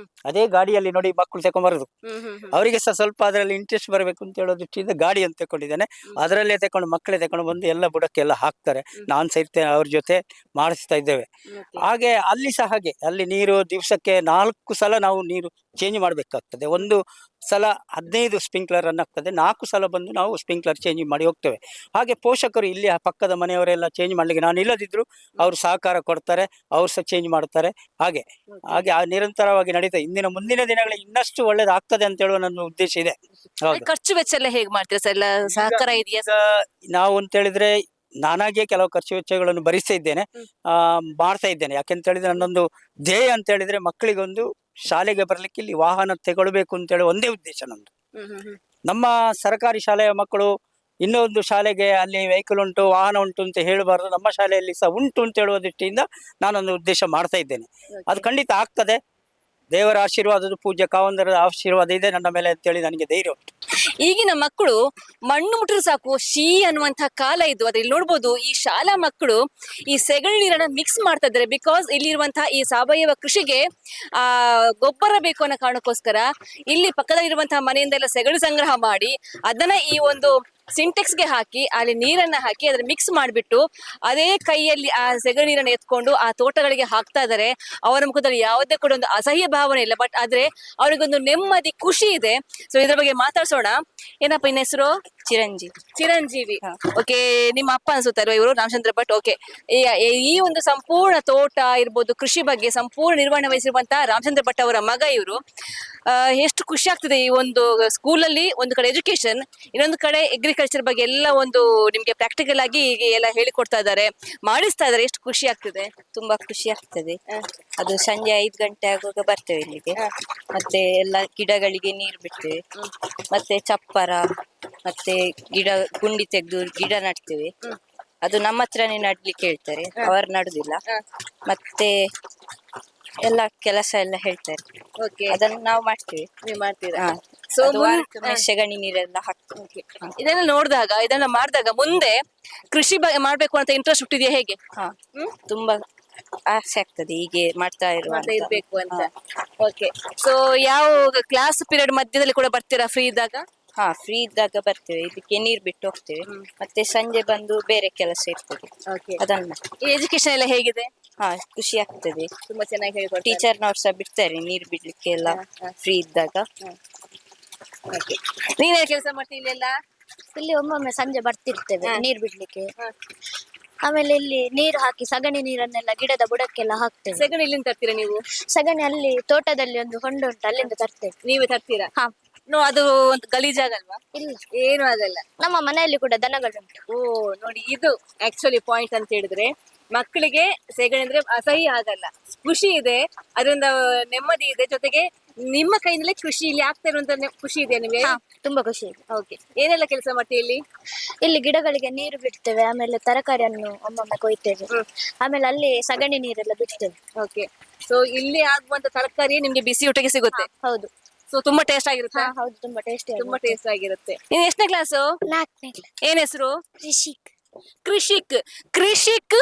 ಅದೇ ಗಾಡಿಯಲ್ಲಿ ನೋಡಿ ಮಕ್ಕಳು ತಕೊಂಡ್ಬರುದು. ಅವರಿಗೆ ಸಹ ಸ್ವಲ್ಪ ಅದರಲ್ಲಿ ಇಂಟ್ರೆಸ್ಟ್ ಬರಬೇಕು ಅಂತ ಹೇಳೋ ದೃಷ್ಟಿಯಿಂದ ಗಾಡಿಯನ್ನು ತಕೊಂಡಿದ್ದೇನೆ. ಅದರಲ್ಲೇ ತಕೊಂಡು ಮಕ್ಕಳೇ ತಕೊಂಡು ಬಂದು ಎಲ್ಲ ಬುಡಕ್ಕೆ ಎಲ್ಲ ಹಾಕ್ತಾರೆ. ನಾನು ಸಹ ಇರ್ತೇನೆ ಅವ್ರ ಜೊತೆ ಮಾಡಿಸ್ತಾ ಇದ್ದೇವೆ. ಹಾಗೆ ಅಲ್ಲಿ ಸಹ ಹಾಗೆ ಅಲ್ಲಿ ನೀರು ದಿವಸಕ್ಕೆ 4 ಸಲ ನಾವು ನೀರು ಚೇಂಜ್ ಮಾಡಬೇಕಾಗ್ತದೆ. ಒಂದು ಸಲ 15 ಸ್ಪ್ರಿಂಕ್ಲರ್ ರನ್ ಆಗ್ತದೆ, 4 ಸಲ ಬಂದು ನಾವು ಸ್ಪ್ರಿಂಕ್ಲರ್ ಚೇಂಜ್ ಮಾಡಿ ಹೋಗ್ತೇವೆ. ಹಾಗೆ ಪೋಷಕರು ಇಲ್ಲಿ ಪಕ್ಕದ ಮನೆಯವರೆಲ್ಲ ಚೇಂಜ್ ಮಾಡ್ಲಿಕ್ಕೆ ನಾನು ಇಲ್ಲದಿದ್ರು ಅವರು ಸಹಕಾರ ಕೊಡ್ತಾರೆ, ಅವ್ರು ಸಹ ಚೇಂಜ್ ಮಾಡ್ತಾರೆ. ಹಾಗೆ ನಿರಂತರವಾಗಿ ನಡೀತಾ ಮುಂದಿನ ದಿನಗಳಲ್ಲಿ ಇನ್ನಷ್ಟು ಒಳ್ಳೇದಾಗ್ತದೆ ಅಂತ ಹೇಳುವ ನನ್ನ ಉದ್ದೇಶ ಇದೆ. ಖರ್ಚು ವೆಚ್ಚ ಎಲ್ಲ ಹೇಗೆ ಮಾಡ್ತೀರಾ ಸರ್? ಎಲ್ಲ ಸಹಕಾರ ಇದೆಯಾ? ನಾವು ಅಂತ ಹೇಳಿದ್ರೆ ನಾನಾಗಿಯೇ ಕೆಲವು ಖರ್ಚು ವೆಚ್ಚಗಳನ್ನು ಭರಿಸ್ತಾ ಇದ್ದೇನೆ, ಮಾಡ್ತಾ ಇದ್ದೇನೆ. ಯಾಕೆಂತ ಹೇಳಿದ್ರೆ ನನ್ನೊಂದು ಧ್ಯೇಯ ಅಂತ ಹೇಳಿದ್ರೆ ಮಕ್ಕಳಿಗೊಂದು ಶಾಲೆಗೆ ಬರ್ಲಿಕ್ಕೆ ಇಲ್ಲಿ ವಾಹನ ತಗೊಳ್ಬೇಕು ಅಂತ ಹೇಳಿ ಒಂದೇ ಉದ್ದೇಶ ನಂದು. ನಮ್ಮ ಸರ್ಕಾರಿ ಶಾಲೆಯ ಮಕ್ಕಳು ಇನ್ನೊಂದು ಶಾಲೆಗೆ ಅಲ್ಲಿ ವೆಹಿಕಲ್ ಉಂಟು, ವಾಹನ ಉಂಟು ಅಂತ ಹೇಳಬಾರ್ದು. ನಮ್ಮ ಶಾಲೆಯಲ್ಲಿ ಸಹ ಉಂಟು ಅಂತ ಹೇಳುವ ದೃಷ್ಟಿಯಿಂದ ನಾನೊಂದು ಉದ್ದೇಶ ಮಾಡ್ತಾ ಇದ್ದೇನೆ. ಅದು ಖಂಡಿತ ಆಗ್ತದೆ. ದೇವರ ಆಶೀರ್ವಾದದ ಪೂಜ್ಯ ಕಾವಂದರ ಆಶೀರ್ವಾದ ಇದೆ ನನ್ನ ಮೇಲೆ ಅಂತೇಳಿ ನನಗೆ ಧೈರ್ಯ ಉಂಟು. ಈಗಿನ ಮಕ್ಕಳು ಮಣ್ಣು ಮುಟ್ಟಿದ್ರು ಸಾಕು ಶೀ ಅನ್ನುವಂತಹ ಕಾಲ ಇದು. ಅದ್ರಲ್ಲಿ ನೋಡ್ಬೋದು ಈ ಶಾಲಾ ಮಕ್ಕಳು ಈ ಸೆಗಣಿ ನೀರನ್ನ ಮಿಕ್ಸ್ ಮಾಡ್ತಾ ಇದ್ದಾರೆ. ಬಿಕಾಸ್ ಇಲ್ಲಿರುವಂತಹ ಈ ಸಾವಯವ ಕೃಷಿಗೆ ಗೊಬ್ಬರ ಬೇಕು ಅನ್ನೋ ಕಾರಣಕ್ಕೋಸ್ಕರ ಇಲ್ಲಿ ಪಕ್ಕದಲ್ಲಿರುವಂತಹ ಮನೆಯಿಂದೆಲ್ಲ ಸೆಗಣಿ ಸಂಗ್ರಹ ಮಾಡಿ ಅದನ್ನ ಈ ಒಂದು ಸಿಂಟೆಕ್ಸ್ಗೆ ಹಾಕಿ ಅಲ್ಲಿ ನೀರನ್ನ ಹಾಕಿ ಅದ್ರ ಮಿಕ್ಸ್ ಮಾಡಿಬಿಟ್ಟು ಅದೇ ಕೈಯಲ್ಲಿ ಆ ಸೆಗಣಿ ನೀರನ್ನು ಎತ್ಕೊಂಡು ಆ ತೋಟಗಳಿಗೆ ಹಾಕ್ತಾ ಇದ್ದಾರೆ. ಅವರ ಮುಖದಲ್ಲಿ ಯಾವುದೇ ಕೂಡ ಒಂದು ಅಸಹ್ಯ ಭಾವನೆ ಇಲ್ಲ, ಬಟ್ ಆದ್ರೆ ಅವರಿಗೊಂದು ನೆಮ್ಮದಿ ಖುಷಿ ಇದೆ. ಸೊ ಇದ್ರ ಬಗ್ಗೆ ಮಾತಾಡ್ಸೋಣ. ಏನಪ್ಪ ಇನ್ನ ಹೆಸರು? ಚಿರಂಜೀವಿ. ಓಕೆ, ನಿಮ್ಮ ಅಪ್ಪ ಅನ್ಸುತ್ತೆ ಅಲ್ವಾ ಇವರು? ರಾಮಚಂದ್ರ ಭಟ್. ಓಕೆ, ಈ ಒಂದು ಸಂಪೂರ್ಣ ತೋಟ ಇರ್ಬೋದು, ಕೃಷಿ ಬಗ್ಗೆ ಸಂಪೂರ್ಣ ನಿರ್ವಹಣೆ ವಹಿಸಿರುವಂತಹ ರಾಮಚಂದ್ರ ಭಟ್ ಅವರ ಮಗ ಇವರು. ಎಷ್ಟು ಖುಷಿ ಆಗ್ತದೆ ಈ ಒಂದು ಸ್ಕೂಲಲ್ಲಿ ಒಂದು ಕಡೆ ಎಜುಕೇಶನ್, ಇನ್ನೊಂದು ಕಡೆ ಅಗ್ರಿಕಲ್ಚರ್ ಬಗ್ಗೆ ಎಲ್ಲ ಒಂದು ನಿಮ್ಗೆ ಪ್ರಾಕ್ಟಿಕಲ್ ಆಗಿ ಎಲ್ಲ ಹೇಳಿಕೊಡ್ತಾ ಇದ್ದಾರೆ, ಮಾಡಿಸ್ತಾ ಇದ್ದಾರೆ. ಎಷ್ಟು ಖುಷಿ ಆಗ್ತದೆ? ತುಂಬಾ ಖುಷಿ ಆಗ್ತದೆ. ಅದು ಸಂಜೆ 5 ಗಂಟೆ ಆಗುವಾಗ ಬರ್ತೇವೆ ಇಲ್ಲಿಗೆ. ಮತ್ತೆ ಎಲ್ಲ ಗಿಡಗಳಿಗೆ ನೀರು ಬಿಡ್ತೇವೆ. ಮತ್ತೆ ಚಪ್ಪರ ಮತ್ತೆ ಗಿಡ ಗುಂಡಿ ತೆಗೆದು ಗಿಡ ನಡ್ತೇವೆ. ಅದು ನಮ್ಮ ಹತ್ರನೇ ನಡ್ಲಿಕ್ಕೆ ಹೇಳ್ತಾರೆ, ಅವರು ನಡುದಿಲ್ಲ. ಮತ್ತೆ ಎಲ್ಲ ಕೆಲಸ ಎಲ್ಲ ಹೇಳ್ತಾರೆ, ಅದನ್ನು ನಾವು ಮಾಡ್ತೇವೆ. ನೀವು ಮಾಡ್ತೀರಾ? ಸೊ ಸೆಗಣಿ ನೀರೆಲ್ಲ ಹಾಕ್ತೇವೆ. ಇದೆಲ್ಲ ನೋಡಿದಾಗ, ಇದೆಲ್ಲ ಮಾಡಿದಾಗ ಮುಂದೆ ಕೃಷಿ ಮಾಡ್ಬೇಕು ಅಂತ ಇಂಟ್ರೆಸ್ಟ್ ಹುಟ್ಟಿದೆಯಾ ಹೇಗೆ? ತುಂಬಾ ಆಸೆ ಆಗ್ತದೆ ಹೀಗೆ ಮಾಡ್ತಾ ಮಾಡ್ತಾ ಇರುವಂತ. ಇರ್ಬೇಕು ಅಂತ. ಓಕೆ, ಸೊ ಯಾವ ಕ್ಲಾಸ್ ಪೀರಿಯಡ್ ಮಧ್ಯದಲ್ಲಿ ಕೂಡ ಬರ್ತೀರಾ ಫ್ರೀ ಇದ್ದಾಗ? ಹಾ, ಫ್ರೀ ಇದ್ದಾಗ ಬರ್ತೇವೆ, ಇದಕ್ಕೆ ನೀರ್ ಬಿಟ್ಟು ಹೋಗ್ತೇವೆ. ಮತ್ತೆ ಸಂಜೆ ಬಂದು ಬೇರೆ ಕೆಲಸ ಇರ್ತದೆ, ಓಕೆ, ಅದನ್ನ ಈ ಎಜುಕೇಶನ್ ಎಲ್ಲ ಹೇಗಿದೆ? ಹಾ, ಖುಷಿ ಆಗ್ತದೆ. ತುಂಬಾ ಚೆನ್ನಾಗಿ ಹೇಳ್ಕೊಡ್ತಾರೆ. ಟೀಚರ್ನವ್ರು ಸಹ ಬಿಡ್ತಾರೆ ನೀರ್ ಬಿಡ್ಲಿಕ್ಕೆ ಎಲ್ಲ ಫ್ರೀ ಇದ್ದಾಗ. ಓಕೆ, ನೀನೇ ಕೆಲಸ ಮಾಡ್ತೀವಿ ಇಲ್ಲೆಲ್ಲ? ಇಲ್ಲಿ ಒಮ್ಮೊಮ್ಮೆ ಸಂಜೆ ಬರ್ತಿರ್ತೇವೆ ನೀರ್ ಬಿಡ್ಲಿಕ್ಕೆ. ಹ. ಆಮೇಲೆ ಇಲ್ಲಿ ನೀರು ಹಾಕಿ ಸಗಣಿ ನೀರನ್ನೆಲ್ಲ ಗಿಡದ ಬುಡಕ್ಕೆಲ್ಲ ಹಾಕ್ತೇವೆ. ಸೆಕೆಂಡ್ ಎಲ್ಲಿಂದ ತರ್ತೀರಾ ನೀವು? ಸಗಣಿ ಅಲ್ಲಿ ತೋಟದಲ್ಲಿ ಒಂದು ಹೊಂಡ ಉಂಟು, ಅಲ್ಲಿಂದ ತರ್ತೇವೆ. ನೀವೇ ತರ್ತೀರಾ? ಹಾ. ಅದು ಒಂದು ಗಲೀಜಾಗಲ್ವಾ? ಇಲ್ಲ, ಏನು ಆಗಲ್ಲ. ನಮ್ಮ ಮನೆಯಲ್ಲಿ ಕೂಡ ದನಗಳುಂಟು. ಓ ನೋಡಿ, ಇದು ಆಕ್ಚುಲಿ ಪಾಯಿಂಟ್ ಅಂತ ಹೇಳಿದ್ರೆ, ಮಕ್ಕಳಿಗೆ ಸೆಗಣಿ ಅಂದ್ರೆ ಅಸಹ್ಯ ಆಗಲ್ಲ, ಖುಷಿ ಇದೆ, ಅದರಿಂದ ನೆಮ್ಮದಿ ಇದೆ, ಜೊತೆಗೆ ನಿಮ್ಮ ಕೈಯಿಂದಲೇ ಕೃಷಿ ಇಲ್ಲಿ ಆಗ್ತಾ ಇರುವಂತ ಖುಷಿ ಇದೆ ನಿಮಗೆ? ಹಾ, ತುಂಬಾ ಖುಷಿ ಇದೆ. ಓಕೆ, ಏನೆಲ್ಲ ಕೆಲಸ ಮಾಡ್ತೀವಿ ಇಲ್ಲಿ? ಇಲ್ಲಿ ಗಿಡಗಳಿಗೆ ನೀರು ಬಿಡ್ತೇವೆ, ಆಮೇಲೆ ತರಕಾರಿಯನ್ನು ಒಮ್ಮೊಮ್ಮೆ ಕೊಯ್ತೇವೆ, ಆಮೇಲೆ ಅಲ್ಲಿ ಸಗಣಿ ನೀರೆಲ್ಲ ಬಿಡ್ತೇವೆ. ಓಕೆ, ಸೊ ಇಲ್ಲಿ ಆಗುವಂತ ತರಕಾರಿ ನಿಮ್ಗೆ ಬಿಸಿ ಊಟಕ್ಕೆ ಸಿಗುತ್ತೆ? ಹೌದು. ಸೊ ತುಂಬಾ ಟೇಸ್ಟ್ ಆಗಿರುತ್ತೆ? ಹೌದು, ತುಂಬಾ ಟೇಸ್ಟಿ. ತುಂಬಾ ಟೇಸ್ಟ್ ಆಗಿರುತ್ತೆ. ನೀನ್ ಎಷ್ಟನೇ ಕ್ಲಾಸು? 4ನೇ ಕ್ಲಾಸ್. ಏನ್ ಹೆಸರು? ರಿಷಿಕ್. ಕೃಷಿಕ್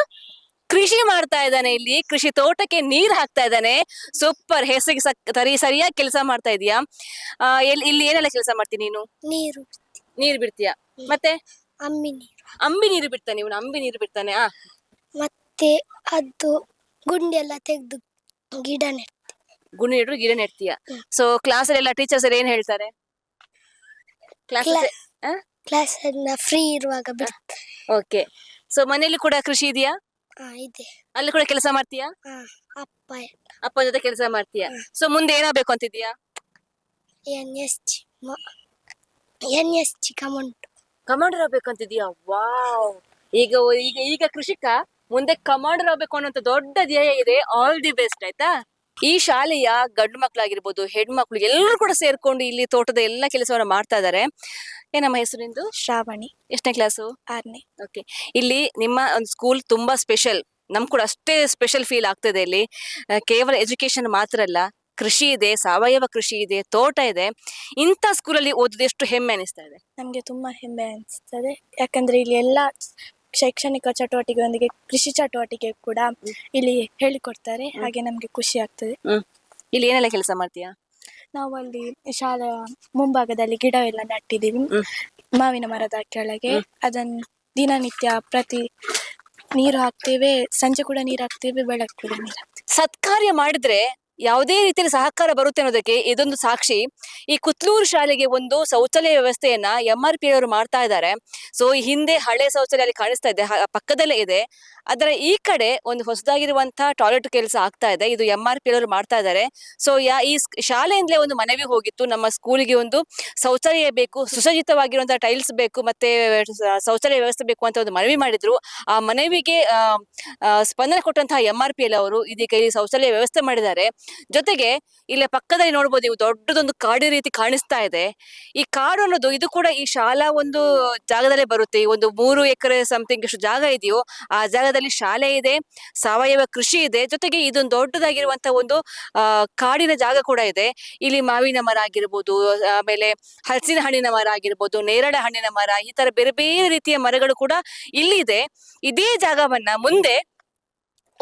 ಕೃಷಿ ಮಾಡ್ತಾ ಇದ್ದಾನೆ, ಇಲ್ಲಿ ಕೃಷಿ ತೋಟಕ್ಕೆ ನೀರ್ ಹಾಕ್ತಾ ಇದ್ದಾನೆ. ಸೂಪರ್, ಹೆಸರಿಗೆ ಸರಿಯಾಗಿ ಕೆಲಸ ಮಾಡ್ತಾ ಇದೀಯಾ. ಇಲ್ಲಿ ಏನೆಲ್ಲ ಕೆಲಸ ಮಾಡ್ತೀನಿ ನೀನು? ನೀರು, ನೀರು ಬಿಡ್ತೀಯಾ, ಮತ್ತೆ ಅಮ್ಮಿ ನೀರು, ಅಂಬಿ ನೀರು ಬಿಡ್ತಾನೆ ಇವನು, ಅಂಬಿ ನೀರು ಬಿಡ್ತಾನೆ. ಮತ್ತೆ ಅದು ಗುಂಡಿ ಎಲ್ಲ ತೆಗೆದು ಗಿಡ ನೆಡ್ತೇವೆ. ಗುಣಿ ಇಡ್ರು ಗಿಡ ನೆಡ್ತೀಯ. ಸೊ ಕ್ಲಾಸ್ ಎಲ್ಲ ಟೀಚರ್ಸ್ ಏನ್ ಹೇಳ್ತಾರೆ? ಕ್ಲಾಸ್ ಫ್ರೀ ಇರುವಾಗ ಬಿಡ್ತಾರೆ. ಓಕೆ, ಸೊ ಮನೇಲಿ ಕೂಡ ಕೃಷಿ ಇದೆಯಾ? ಇದೆ. ಅಲ್ಲಿ ಕೂಡ ಕೆಲಸ ಮಾಡ್ತೀಯಾ? ಅಪ್ಪ ಅಪ್ಪ ಜೊತೆ ಕೆಲಸ ಮಾಡ್ತೀಯಾ? ಸೊ ಮುಂದೆ ಏನಾಗಬೇಕು ಅಂತಿದ್ಯಾ? NSG ಕಮಾಂಡರ್ ಆಗ್ಬೇಕು ಅಂತಿದ್ಯಾ? ವಾವ್, ಈಗ ಈಗ ಈಗ ಕೃಷಿಕ ಮುಂದೆ ಕಮಾಂಡರ್ ಆಗ್ಬೇಕು ಅನ್ನೋಂತ ದೊಡ್ಡ ಧ್ಯೇಯ ಇದೆ. ಆಲ್ ದಿ ಬೆಸ್ಟ್, ಆಯ್ತಾ? ಈ ಶಾಲೆಯ ಗಂಡು ಮಕ್ಕಳಾಗಿರ್ಬೋದು, ಹೆಣ್ಮಕ್ಳು ಎಲ್ಲರೂ ಕೂಡ ಸೇರ್ಕೊಂಡು ಇಲ್ಲಿ ತೋಟದ ಎಲ್ಲ ಕೆಲಸವನ್ನ ಮಾಡ್ತಾ ಇದ್ದಾರೆ. ಏನಮ್ಮ ಹೆಸರು ನಿಂದು? ಶ್ರಾವಣಿ. ಎಷ್ಟನೇ ಕ್ಲಾಸು? 6ನೇ. ಓಕೆ, ಇಲ್ಲಿ ನಿಮ್ಮ ಒಂದು ಸ್ಕೂಲ್ ತುಂಬಾ ಸ್ಪೆಷಲ್, ನಮ್ ಕೂಡ ಅಷ್ಟೇ ಸ್ಪೆಷಲ್ ಫೀಲ್ ಆಗ್ತದೆ. ಇಲ್ಲಿ ಕೇವಲ ಎಜುಕೇಶನ್ ಮಾತ್ರ ಅಲ್ಲ, ಕೃಷಿ ಇದೆ, ಸಾವಯವ ಕೃಷಿ ಇದೆ, ತೋಟ ಇದೆ. ಇಂಥ ಸ್ಕೂಲಲ್ಲಿ ಓದೋದು ಎಷ್ಟು ಹೆಮ್ಮೆ ಅನಿಸ್ತಾ ಇದೆ? ನಮ್ಗೆ ತುಂಬಾ ಹೆಮ್ಮೆ ಅನಿಸ್ತದೆ, ಯಾಕಂದ್ರೆ ಇಲ್ಲಿ ಎಲ್ಲ ಶೈಕ್ಷಣಿಕ ಚಟುವಟಿಕೆಯೊಂದಿಗೆ ಕೃಷಿ ಚಟುವಟಿಕೆ ಕೂಡ ಇಲ್ಲಿ ಹೇಳಿಕೊಡ್ತಾರೆ. ಹಾಗೆ ನಮ್ಗೆ ಖುಷಿ ಆಗ್ತದೆ. ಇಲ್ಲಿ ಏನೆಲ್ಲ ಕೆಲಸ ಮಾಡ್ತೀಯಾ? ನಾವು ಅಲ್ಲಿ ಶಾಲಾ ಮುಂಭಾಗದಲ್ಲಿ ಗಿಡ ಎಲ್ಲ ನೆಟ್ಟಿದ್ದೀವಿ, ಮಾವಿನ ಮರದ ಕೆಳಗೆ. ಅದನ್ನು ದಿನನಿತ್ಯ ಪ್ರತಿ ನೀರು ಹಾಕ್ತೇವೆ, ಸಂಜೆ ಕೂಡ ನೀರು ಹಾಕ್ತೇವೆ, ಬೆಳಗ್ಗೆ ಕೂಡ ನೀರು ಹಾಕ್ತೇವೆ. ಸತ್ಕಾರ್ಯ ಮಾಡಿದ್ರೆ ಯಾವುದೇ ರೀತಿಯಲ್ಲಿ ಸಹಕಾರ ಬರುತ್ತೆ ಅನ್ನೋದಕ್ಕೆ ಇದೊಂದು ಸಾಕ್ಷಿ. ಈ ಕುತ್ಲೂರು ಶಾಲೆಗೆ ಒಂದು ಶೌಚಾಲಯ ವ್ಯವಸ್ಥೆಯನ್ನ MRP ಅವರು ಮಾಡ್ತಾ ಇದ್ದಾರೆ. ಸೊ ಈ ಹಿಂದೆ ಹಳೆ ಶೌಚಾಲಯ ಅಲ್ಲಿ ಕಾಣಿಸ್ತಾ ಇದೆ, ಪಕ್ಕದಲ್ಲೇ ಇದೆ. ಅದರ ಈ ಕಡೆ ಒಂದು ಹೊಸದಾಗಿರುವಂತಹ ಟಾಯ್ಲೆಟ್ ಕೆಲಸ ಆಗ್ತಾ ಇದೆ, ಇದು MRP ಅವರು ಮಾಡ್ತಾ ಇದ್ದಾರೆ. ಸೊ ಈ ಶಾಲೆಯಿಂದಲೇ ಒಂದು ಮನವಿ ಹೋಗಿತ್ತು, ನಮ್ಮ ಸ್ಕೂಲಿಗೆ ಒಂದು ಶೌಚಾಲಯ ಬೇಕು, ಸುಸಜ್ಜಿತವಾಗಿರುವಂತಹ ಟೈಲ್ಸ್ ಬೇಕು, ಮತ್ತೆ ಶೌಚಾಲಯ ವ್ಯವಸ್ಥೆ ಬೇಕು ಅಂತ ಒಂದು ಮನವಿ ಮಾಡಿದ್ರು. ಆ ಮನವಿಗೆ ಸ್ಪಂದನೆ ಕೊಟ್ಟಂತಹ MRP ಅವರು ಇದೀಗ ಇಲ್ಲಿ ಶೌಚಾಲಯ ವ್ಯವಸ್ಥೆ ಮಾಡಿದ್ದಾರೆ. ಜೊತೆಗೆ ಇಲ್ಲೇ ಪಕ್ಕದಲ್ಲಿ ನೋಡ್ಬೋದು, ನೀವು ದೊಡ್ಡದೊಂದು ಕಾಡು ರೀತಿ ಕಾಣಿಸ್ತಾ ಇದೆ. ಈ ಕಾಡು ಅನ್ನೋದು ಇದು ಕೂಡ ಈ ಶಾಲಾ ಒಂದು ಜಾಗದಲ್ಲೇ ಬರುತ್ತೆ. ಈ ಒಂದು 3 ಎಕರೆ ಸಮಥಿಂಗ್ ಎಷ್ಟು ಜಾಗ ಇದೆಯೋ ಆ ಜಾಗದಲ್ಲಿ ಶಾಲೆ ಇದೆ, ಸಾವಯವ ಕೃಷಿ ಇದೆ, ಜೊತೆಗೆ ಇದೊಂದು ದೊಡ್ಡದಾಗಿರುವಂತಹ ಒಂದು ಕಾಡಿನ ಜಾಗ ಕೂಡ ಇದೆ. ಇಲ್ಲಿ ಮಾವಿನ ಮರ ಆಗಿರ್ಬೋದು, ಆಮೇಲೆ ಹಲಸಿನ ಹಣ್ಣಿನ ಮರ ಆಗಿರ್ಬೋದು, ನೇರಳೆ ಹಣ್ಣಿನ ಮರ, ಈ ತರ ಬೇರೆ ಬೇರೆ ರೀತಿಯ ಮರಗಳು ಕೂಡ ಇಲ್ಲಿ ಇದೆ. ಇದೇ ಜಾಗವನ್ನ ಮುಂದೆ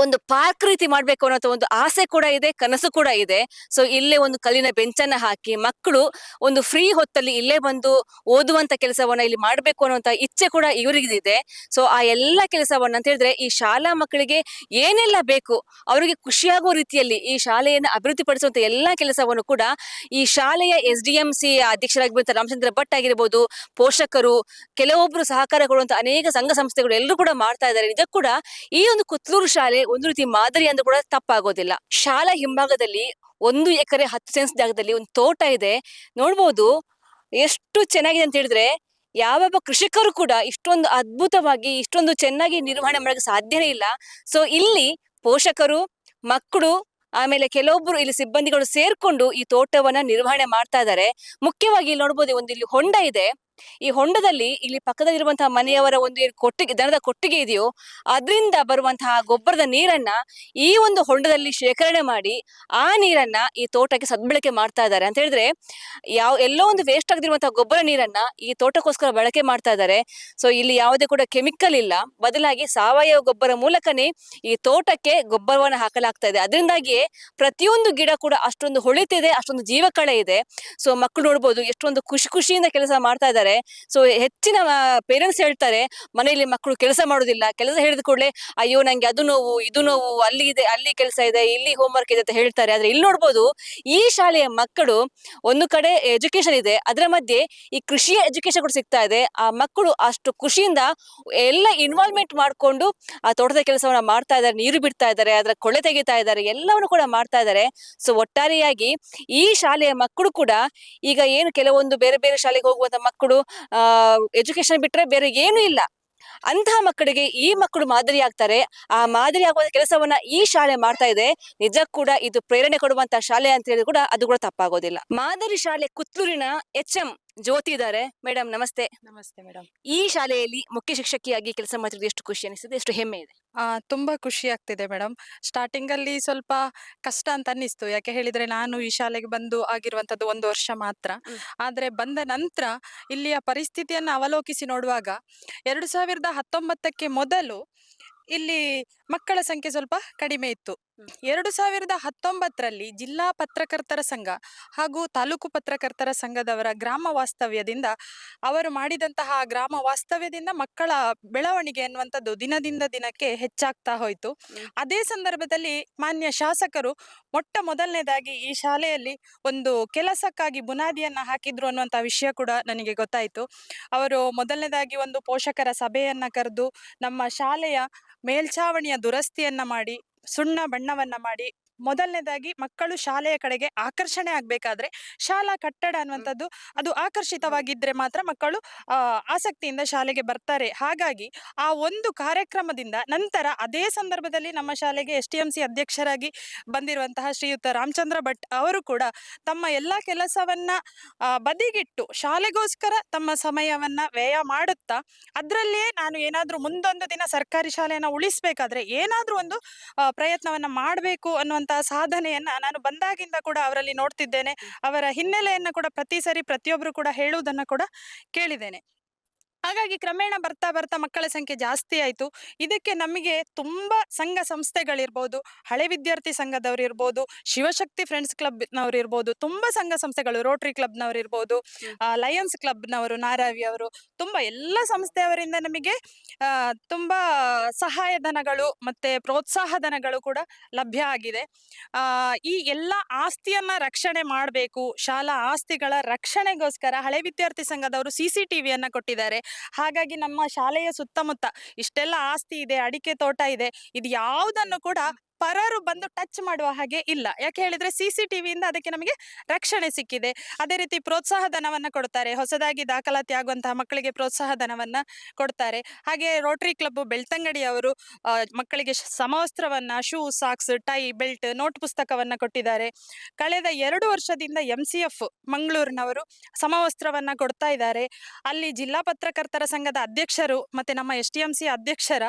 ಒಂದು ಪಾರ್ಕ್ ರೀತಿ ಮಾಡ್ಬೇಕು ಅನ್ನೋ ಒಂದು ಆಸೆ ಕೂಡ ಇದೆ, ಕನಸು ಕೂಡ ಇದೆ. ಸೊ ಇಲ್ಲೇ ಒಂದು ಕಲ್ಲಿನ ಬೆಂಚನ್ನ ಹಾಕಿ ಮಕ್ಕಳು ಒಂದು ಫ್ರೀ ಹೊತ್ತಲ್ಲಿ ಇಲ್ಲೇ ಬಂದು ಓದುವಂತ ಕೆಲಸವನ್ನ ಇಲ್ಲಿ ಮಾಡ್ಬೇಕು ಅನ್ನುವಂತ ಇಚ್ಛೆ ಕೂಡ ಇವರಿಗಿದೆ. ಸೊ ಆ ಎಲ್ಲ ಕೆಲಸವನ್ನ ಅಂತ ಹೇಳಿದ್ರೆ ಈ ಶಾಲಾ ಮಕ್ಕಳಿಗೆ ಏನೆಲ್ಲ ಬೇಕು, ಅವರಿಗೆ ಖುಷಿಯಾಗುವ ರೀತಿಯಲ್ಲಿ ಈ ಶಾಲೆಯನ್ನು ಅಭಿವೃದ್ಧಿ ಪಡಿಸುವಂತ ಎಲ್ಲಾ ಕೆಲಸವನ್ನು ಕೂಡ ಈ ಶಾಲೆಯ SDMC ಅಧ್ಯಕ್ಷರಾಗಿರುವಂತ ರಾಮಚಂದ್ರ ಭಟ್ ಆಗಿರ್ಬೋದು, ಪೋಷಕರು, ಕೆಲವೊಬ್ರು ಸಹಕಾರ ಕೊಡುವಂತ ಅನೇಕ ಸಂಘ ಸಂಸ್ಥೆಗಳು ಎಲ್ಲರೂ ಕೂಡ ಮಾಡ್ತಾ ಇದ್ದಾರೆ. ನಿಜ ಕೂಡ ಈ ಒಂದು ಕುತ್ಲೂರು ಶಾಲೆ ಒಂದು ರೀತಿ ಮಾದರಿ ಅಂದ್ರೂ ಕೂಡ ತಪ್ಪಾಗೋದಿಲ್ಲ. ಶಾಲಾ ಹಿಂಭಾಗದಲ್ಲಿ 1 ಎಕರೆ 10 ಸೆಂಟ್ಸ್ ಜಾಗದಲ್ಲಿ ಒಂದು ತೋಟ ಇದೆ. ನೋಡ್ಬೋದು ಎಷ್ಟು ಚೆನ್ನಾಗಿದೆ ಅಂತ ಹೇಳಿದ್ರೆ, ಯಾವ್ಯಾವ ಕೃಷಿಕರು ಕೂಡ ಇಷ್ಟೊಂದು ಅದ್ಭುತವಾಗಿ ಇಷ್ಟೊಂದು ಚೆನ್ನಾಗಿ ನಿರ್ವಹಣೆ ಮಾಡಕ್ಕೆ ಸಾಧ್ಯನೇ ಇಲ್ಲ. ಸೊ ಇಲ್ಲಿ ಪೋಷಕರು, ಮಕ್ಕಳು, ಆಮೇಲೆ ಕೆಲವೊಬ್ರು ಇಲ್ಲಿ ಸಿಬ್ಬಂದಿಗಳು ಸೇರ್ಕೊಂಡು ಈ ತೋಟವನ್ನ ನಿರ್ವಹಣೆ ಮಾಡ್ತಾ ಇದ್ದಾರೆ. ಮುಖ್ಯವಾಗಿ ಇಲ್ಲಿ ನೋಡ್ಬೋದು, ಇಲ್ಲಿ ಹೊಂಡ ಇದೆ. ಈ ಹೊಂಡದಲ್ಲಿ ಇಲ್ಲಿ ಪಕ್ಕದಲ್ಲಿರುವಂತಹ ಮನೆಯವರ ಒಂದು ಏನು ಕೊಟ್ಟಿಗೆ, ದನದ ಕೊಟ್ಟಿಗೆ ಇದೆಯೋ ಅದರಿಂದ ಬರುವಂತಹ ಗೊಬ್ಬರದ ನೀರನ್ನ ಈ ಒಂದು ಹೊಂಡದಲ್ಲಿ ಶೇಖರಣೆ ಮಾಡಿ ಆ ನೀರನ್ನ ಈ ತೋಟಕ್ಕೆ ಸದ್ಬಳಕೆ ಮಾಡ್ತಾ ಇದ್ದಾರೆ. ಅಂತ ಹೇಳಿದ್ರೆ ಎಲ್ಲೋ ಒಂದು ವೇಸ್ಟ್ ಆಗದಿರುವಂತಹ ಗೊಬ್ಬರ ನೀರನ್ನ ಈ ತೋಟಕ್ಕೋಸ್ಕರ ಬಳಕೆ ಮಾಡ್ತಾ ಇದ್ದಾರೆ. ಸೊ ಇಲ್ಲಿ ಯಾವುದೇ ಕೂಡ ಕೆಮಿಕಲ್ ಇಲ್ಲ, ಬದಲಾಗಿ ಸಾವಯವ ಗೊಬ್ಬರ ಮೂಲಕನೇ ಈ ತೋಟಕ್ಕೆ ಗೊಬ್ಬರವನ್ನು ಹಾಕಲಾಗ್ತಾ ಇದೆ. ಅದರಿಂದಾಗಿಯೇ ಪ್ರತಿಯೊಂದು ಗಿಡ ಕೂಡ ಅಷ್ಟೊಂದು ಹೊಳಿತಿದೆ, ಅಷ್ಟೊಂದು ಜೀವಕಳೆ ಇದೆ. ಸೊ ಮಕ್ಕಳು ನೋಡ್ಬೋದು ಎಷ್ಟೊಂದು ಖುಷಿಯಿಂದ ಕೆಲಸ ಮಾಡ್ತಾ ಇದ್ದಾರೆ. ಸೊ ಹೆಚ್ಚಿನ ಪೇರೆಂಟ್ಸ್ ಹೇಳ್ತಾರೆ ಮನೆಯಲ್ಲಿ ಮಕ್ಕಳು ಕೆಲಸ ಮಾಡೋದಿಲ್ಲ, ಕೆಲಸ ಹೇಳಿದ ಕೂಡಲೇ ಅಯ್ಯೋ ನಂಗೆ ಅದು ನೋವು ಇದು ನೋವು, ಅಲ್ಲಿ ಇದೆ, ಅಲ್ಲಿ ಕೆಲಸ ಇದೆ, ಇಲ್ಲಿ ಹೋಮ್ವರ್ಕ್ ಇದೆ ಅಂತ ಹೇಳ್ತಾರೆ. ಆದ್ರೆ ಇಲ್ಲಿ ನೋಡ್ಬೋದು ಈ ಶಾಲೆಯ ಮಕ್ಕಳು ಒಂದು ಕಡೆ ಎಜುಕೇಶನ್ ಇದೆ, ಅದರ ಮಧ್ಯೆ ಈ ಕೃಷಿಯ ಎಜುಕೇಶನ್ ಕೂಡ ಸಿಗ್ತಾ ಇದೆ. ಆ ಮಕ್ಕಳು ಅಷ್ಟು ಖುಷಿಯಿಂದ ಎಲ್ಲ ಇನ್ವಾಲ್ವ್ಮೆಂಟ್ ಮಾಡ್ಕೊಂಡು ಆ ತೋಟದ ಕೆಲಸವನ್ನ ಮಾಡ್ತಾ ಇದ್ದಾರೆ, ನೀರು ಬಿಡ್ತಾ ಇದ್ದಾರೆ, ಅದರ ಕೊಳೆ ತೆಗಿತಾ ಇದ್ದಾರೆ, ಎಲ್ಲವನ್ನು ಕೂಡ ಮಾಡ್ತಾ ಇದ್ದಾರೆ. ಸೊ ಒಟ್ಟಾರೆಯಾಗಿ ಈ ಶಾಲೆಯ ಮಕ್ಕಳು ಕೂಡ ಈಗ ಏನು ಕೆಲವೊಂದು ಬೇರೆ ಬೇರೆ ಶಾಲೆಗೆ ಹೋಗುವಂತ ಮಕ್ಕಳು ಎಜುಕೇಶನ್ ಬಿಟ್ರೆ ಬೇರೆ ಏನು ಇಲ್ಲ, ಅಂತಹ ಮಕ್ಕಳಿಗೆ ಈ ಮಕ್ಕಳು ಮಾದರಿ ಆಗ್ತಾರೆ. ಆ ಮಾದರಿ ಆಗುವ ಕೆಲಸವನ್ನ ಈ ಶಾಲೆ ಮಾಡ್ತಾ ಇದೆ. ನಿಜ ಕೂಡ ಇದು ಪ್ರೇರಣೆ ಕೊಡುವಂತ ಶಾಲೆ ಅಂತ ಹೇಳಿ ಕೂಡ ಅದು ಕೂಡ ತಪ್ಪಾಗೋದಿಲ್ಲ. ಮಾದರಿ ಶಾಲೆ ಕುತ್ಲೂರಿನ HM ಜ್ಯೋತಿ ಇದ್ದಾರೆ. ಮೇಡಮ್ ನಮಸ್ತೆ. ನಮಸ್ತೆ ಮೇಡಮ್. ಈ ಶಾಲೆಯಲ್ಲಿ ಮುಖ್ಯ ಶಿಕ್ಷಕಿಯಾಗಿ ಕೆಲಸ ಮಾಡ್ತಿರೋದು ಎಷ್ಟು ಖುಷಿ ಅನಿಸ್ತದೆ, ಎಷ್ಟು ಹೆಮ್ಮೆ ಇದೆ? ತುಂಬಾ ಖುಷಿ ಆಗ್ತಿದೆ ಮೇಡಮ್. ಸ್ಟಾರ್ಟಿಂಗ್ ಅಲ್ಲಿ ಸ್ವಲ್ಪ ಕಷ್ಟ ಅಂತ ಅನ್ನಿಸ್ತು, ಯಾಕೆ ಹೇಳಿದ್ರೆ ನಾನು ಈ ಶಾಲೆಗೆ ಬಂದು ಆಗಿರುವಂತದ್ದು 1 ವರ್ಷ ಮಾತ್ರ. ಆದ್ರೆ ಬಂದ ನಂತರ ಇಲ್ಲಿಯ ಪರಿಸ್ಥಿತಿಯನ್ನ ಅವಲೋಕಿಸಿ ನೋಡುವಾಗ 2019ಕ್ಕೆ ಮೊದಲು ಇಲ್ಲಿ ಮಕ್ಕಳ ಸಂಖ್ಯೆ ಸ್ವಲ್ಪ ಕಡಿಮೆ ಇತ್ತು. 2019ರಲ್ಲಿ ಜಿಲ್ಲಾ ಪತ್ರಕರ್ತರ ಸಂಘ ಹಾಗೂ ತಾಲೂಕು ಪತ್ರಕರ್ತರ ಸಂಘದವರ ಗ್ರಾಮ ವಾಸ್ತವ್ಯದಿಂದ ಅವರು ಮಾಡಿದಂತಹ ಗ್ರಾಮ ವಾಸ್ತವ್ಯದಿಂದ ಮಕ್ಕಳ ಬೆಳವಣಿಗೆ ಅನ್ನುವಂಥದ್ದು ದಿನದಿಂದ ದಿನಕ್ಕೆ ಹೆಚ್ಚಾಗ್ತಾ ಹೋಯಿತು. ಅದೇ ಸಂದರ್ಭದಲ್ಲಿ ಮಾನ್ಯ ಶಾಸಕರು ಮೊದಲನೇದಾಗಿ ಈ ಶಾಲೆಯಲ್ಲಿ ಒಂದು ಕೆಲಸಕ್ಕಾಗಿ ಬುನಾದಿಯನ್ನ ಹಾಕಿದ್ರು ಅನ್ನುವಂಥ ವಿಷಯ ಕೂಡ ನನಗೆ ಗೊತ್ತಾಯಿತು. ಅವರು ಮೊದಲನೇದಾಗಿ ಒಂದು ಪೋಷಕರ ಸಭೆಯನ್ನ ಕರೆದು ನಮ್ಮ ಶಾಲೆಯ ಮೇಲ್ಛಾವಣಿಯ ದುರಸ್ತಿಯನ್ನ ಮಾಡಿ, ಸುಣ್ಣ ಬಣ್ಣವನ್ನ ಮಾಡಿ, ಮೊದಲನೇದಾಗಿ ಮಕ್ಕಳು ಶಾಲೆಯ ಕಡೆಗೆ ಆಕರ್ಷಣೆ ಆಗ್ಬೇಕಾದ್ರೆ ಶಾಲಾ ಕಟ್ಟಡ ಅನ್ನುವಂಥದ್ದು ಅದು ಆಕರ್ಷಿತವಾಗಿದ್ರೆ ಮಾತ್ರ ಮಕ್ಕಳು ಆಸಕ್ತಿಯಿಂದ ಶಾಲೆಗೆ ಬರ್ತಾರೆ. ಹಾಗಾಗಿ ಆ ಒಂದು ಕಾರ್ಯಕ್ರಮದಿಂದ ನಂತರ ಅದೇ ಸಂದರ್ಭದಲ್ಲಿ ನಮ್ಮ ಶಾಲೆಗೆ STMC ಅಧ್ಯಕ್ಷರಾಗಿ ಬಂದಿರುವಂತಹ ಶ್ರೀಯುತ ರಾಮಚಂದ್ರ ಭಟ್ ಅವರು ಕೂಡ ತಮ್ಮ ಎಲ್ಲ ಕೆಲಸವನ್ನ ಬದಿಗಿಟ್ಟು ಶಾಲೆಗೋಸ್ಕರ ತಮ್ಮ ಸಮಯವನ್ನ ವ್ಯಯ ಮಾಡುತ್ತಾ ಅದರಲ್ಲಿಯೇ ನಾನು ಏನಾದ್ರೂ ಮುಂದೊಂದು ದಿನ ಸರ್ಕಾರಿ ಶಾಲೆಯನ್ನ ಉಳಿಸ್ಬೇಕಾದ್ರೆ ಏನಾದ್ರೂ ಒಂದು ಪ್ರಯತ್ನವನ್ನ ಮಾಡಬೇಕು ಅನ್ನುವಂತ ಸಾಧನೆಯನ್ನ ನಾನು ಬಂದಾಗಿಂದ ಕೂಡ ಅವರಲ್ಲಿ ನೋಡ್ತಿದ್ದೇನೆ. ಅವರ ಹಿನ್ನೆಲೆಯನ್ನ ಕೂಡ ಪ್ರತಿ ಸರಿ ಪ್ರತಿಯೊಬ್ರು ಕೂಡ ಹೇಳುವುದನ್ನ ಕೂಡ ಕೇಳಿದ್ದೇನೆ. ಹಾಗಾಗಿ ಕ್ರಮೇಣ ಬರ್ತಾ ಬರ್ತಾ ಮಕ್ಕಳ ಸಂಖ್ಯೆ ಜಾಸ್ತಿ ಆಯಿತು. ಇದಕ್ಕೆ ನಮಗೆ ತುಂಬಾ ಸಂಘ ಸಂಸ್ಥೆಗಳಿರ್ಬೋದು, ಹಳೆ ವಿದ್ಯಾರ್ಥಿ ಸಂಘದವ್ರು ಇರ್ಬೋದು, ಶಿವಶಕ್ತಿ ಫ್ರೆಂಡ್ಸ್ ಕ್ಲಬ್ನವ್ರು ಇರ್ಬೋದು, ತುಂಬಾ ಸಂಘ ಸಂಸ್ಥೆಗಳು, ರೋಟರಿ ಕ್ಲಬ್ನವ್ರು ಇರ್ಬೋದು, ಲಯನ್ಸ್ ಕ್ಲಬ್ನವರು, ನಾರಾವಿ ಅವರು, ತುಂಬಾ ಎಲ್ಲ ಸಂಸ್ಥೆಯವರಿಂದ ನಮಗೆ ತುಂಬಾ ಸಹಾಯಧನಗಳು ಮತ್ತೆ ಪ್ರೋತ್ಸಾಹ ಧನಗಳು ಕೂಡ ಲಭ್ಯ ಆಗಿದೆ. ಈ ಎಲ್ಲ ಆಸ್ತಿಯನ್ನ ರಕ್ಷಣೆ ಮಾಡಬೇಕು, ಶಾಲಾ ಆಸ್ತಿಗಳ ರಕ್ಷಣೆಗೋಸ್ಕರ ಹಳೆ ವಿದ್ಯಾರ್ಥಿ ಸಂಘದವರು CCTVಯನ್ನ ಕೊಟ್ಟಿದ್ದಾರೆ. ಹಾಗಾಗಿ ನಮ್ಮ ಶಾಲೆಯ ಸುತ್ತಮುತ್ತ ಇಷ್ಟೆಲ್ಲ ಆಸ್ತಿ ಇದೆ, ಅಡಿಕೆ ತೋಟ ಇದೆ, ಇದು ಯಾವುದನ್ನು ಕೂಡ ಪರರು ಬಂದು ಟಚ್ ಮಾಡುವ ಹಾಗೆ ಇಲ್ಲ. ಯಾಕೆ ಹೇಳಿದ್ರೆ CCTVಯಿಂದ ಅದಕ್ಕೆ ನಮಗೆ ರಕ್ಷಣೆ ಸಿಕ್ಕಿದೆ. ಅದೇ ರೀತಿ ಪ್ರೋತ್ಸಾಹ ಧನವನ್ನ ಕೊಡ್ತಾರೆ, ಹೊಸದಾಗಿ ದಾಖಲಾತಿ ಆಗುವಂತಹ ಮಕ್ಕಳಿಗೆ ಪ್ರೋತ್ಸಾಹ ಧನವನ್ನ ಕೊಡ್ತಾರೆ. ಹಾಗೆ ರೋಟರಿ ಕ್ಲಬ್ ಬೆಳ್ತಂಗಡಿ ಅವರು ಮಕ್ಕಳಿಗೆ ಸಮವಸ್ತ್ರವನ್ನ, shoe, socks, tie, belt, note ಪುಸ್ತಕವನ್ನ ಕೊಟ್ಟಿದ್ದಾರೆ. ಕಳೆದ 2 ವರ್ಷದಿಂದ MCF ಮಂಗಳೂರಿನವರು ಸಮವಸ್ತ್ರವನ್ನ ಕೊಡ್ತಾ ಇದ್ದಾರೆ. ಅಲ್ಲಿ ಜಿಲ್ಲಾ ಪತ್ರಕರ್ತರ ಸಂಘದ ಅಧ್ಯಕ್ಷರು ಮತ್ತೆ ನಮ್ಮ STMC ಅಧ್ಯಕ್ಷರ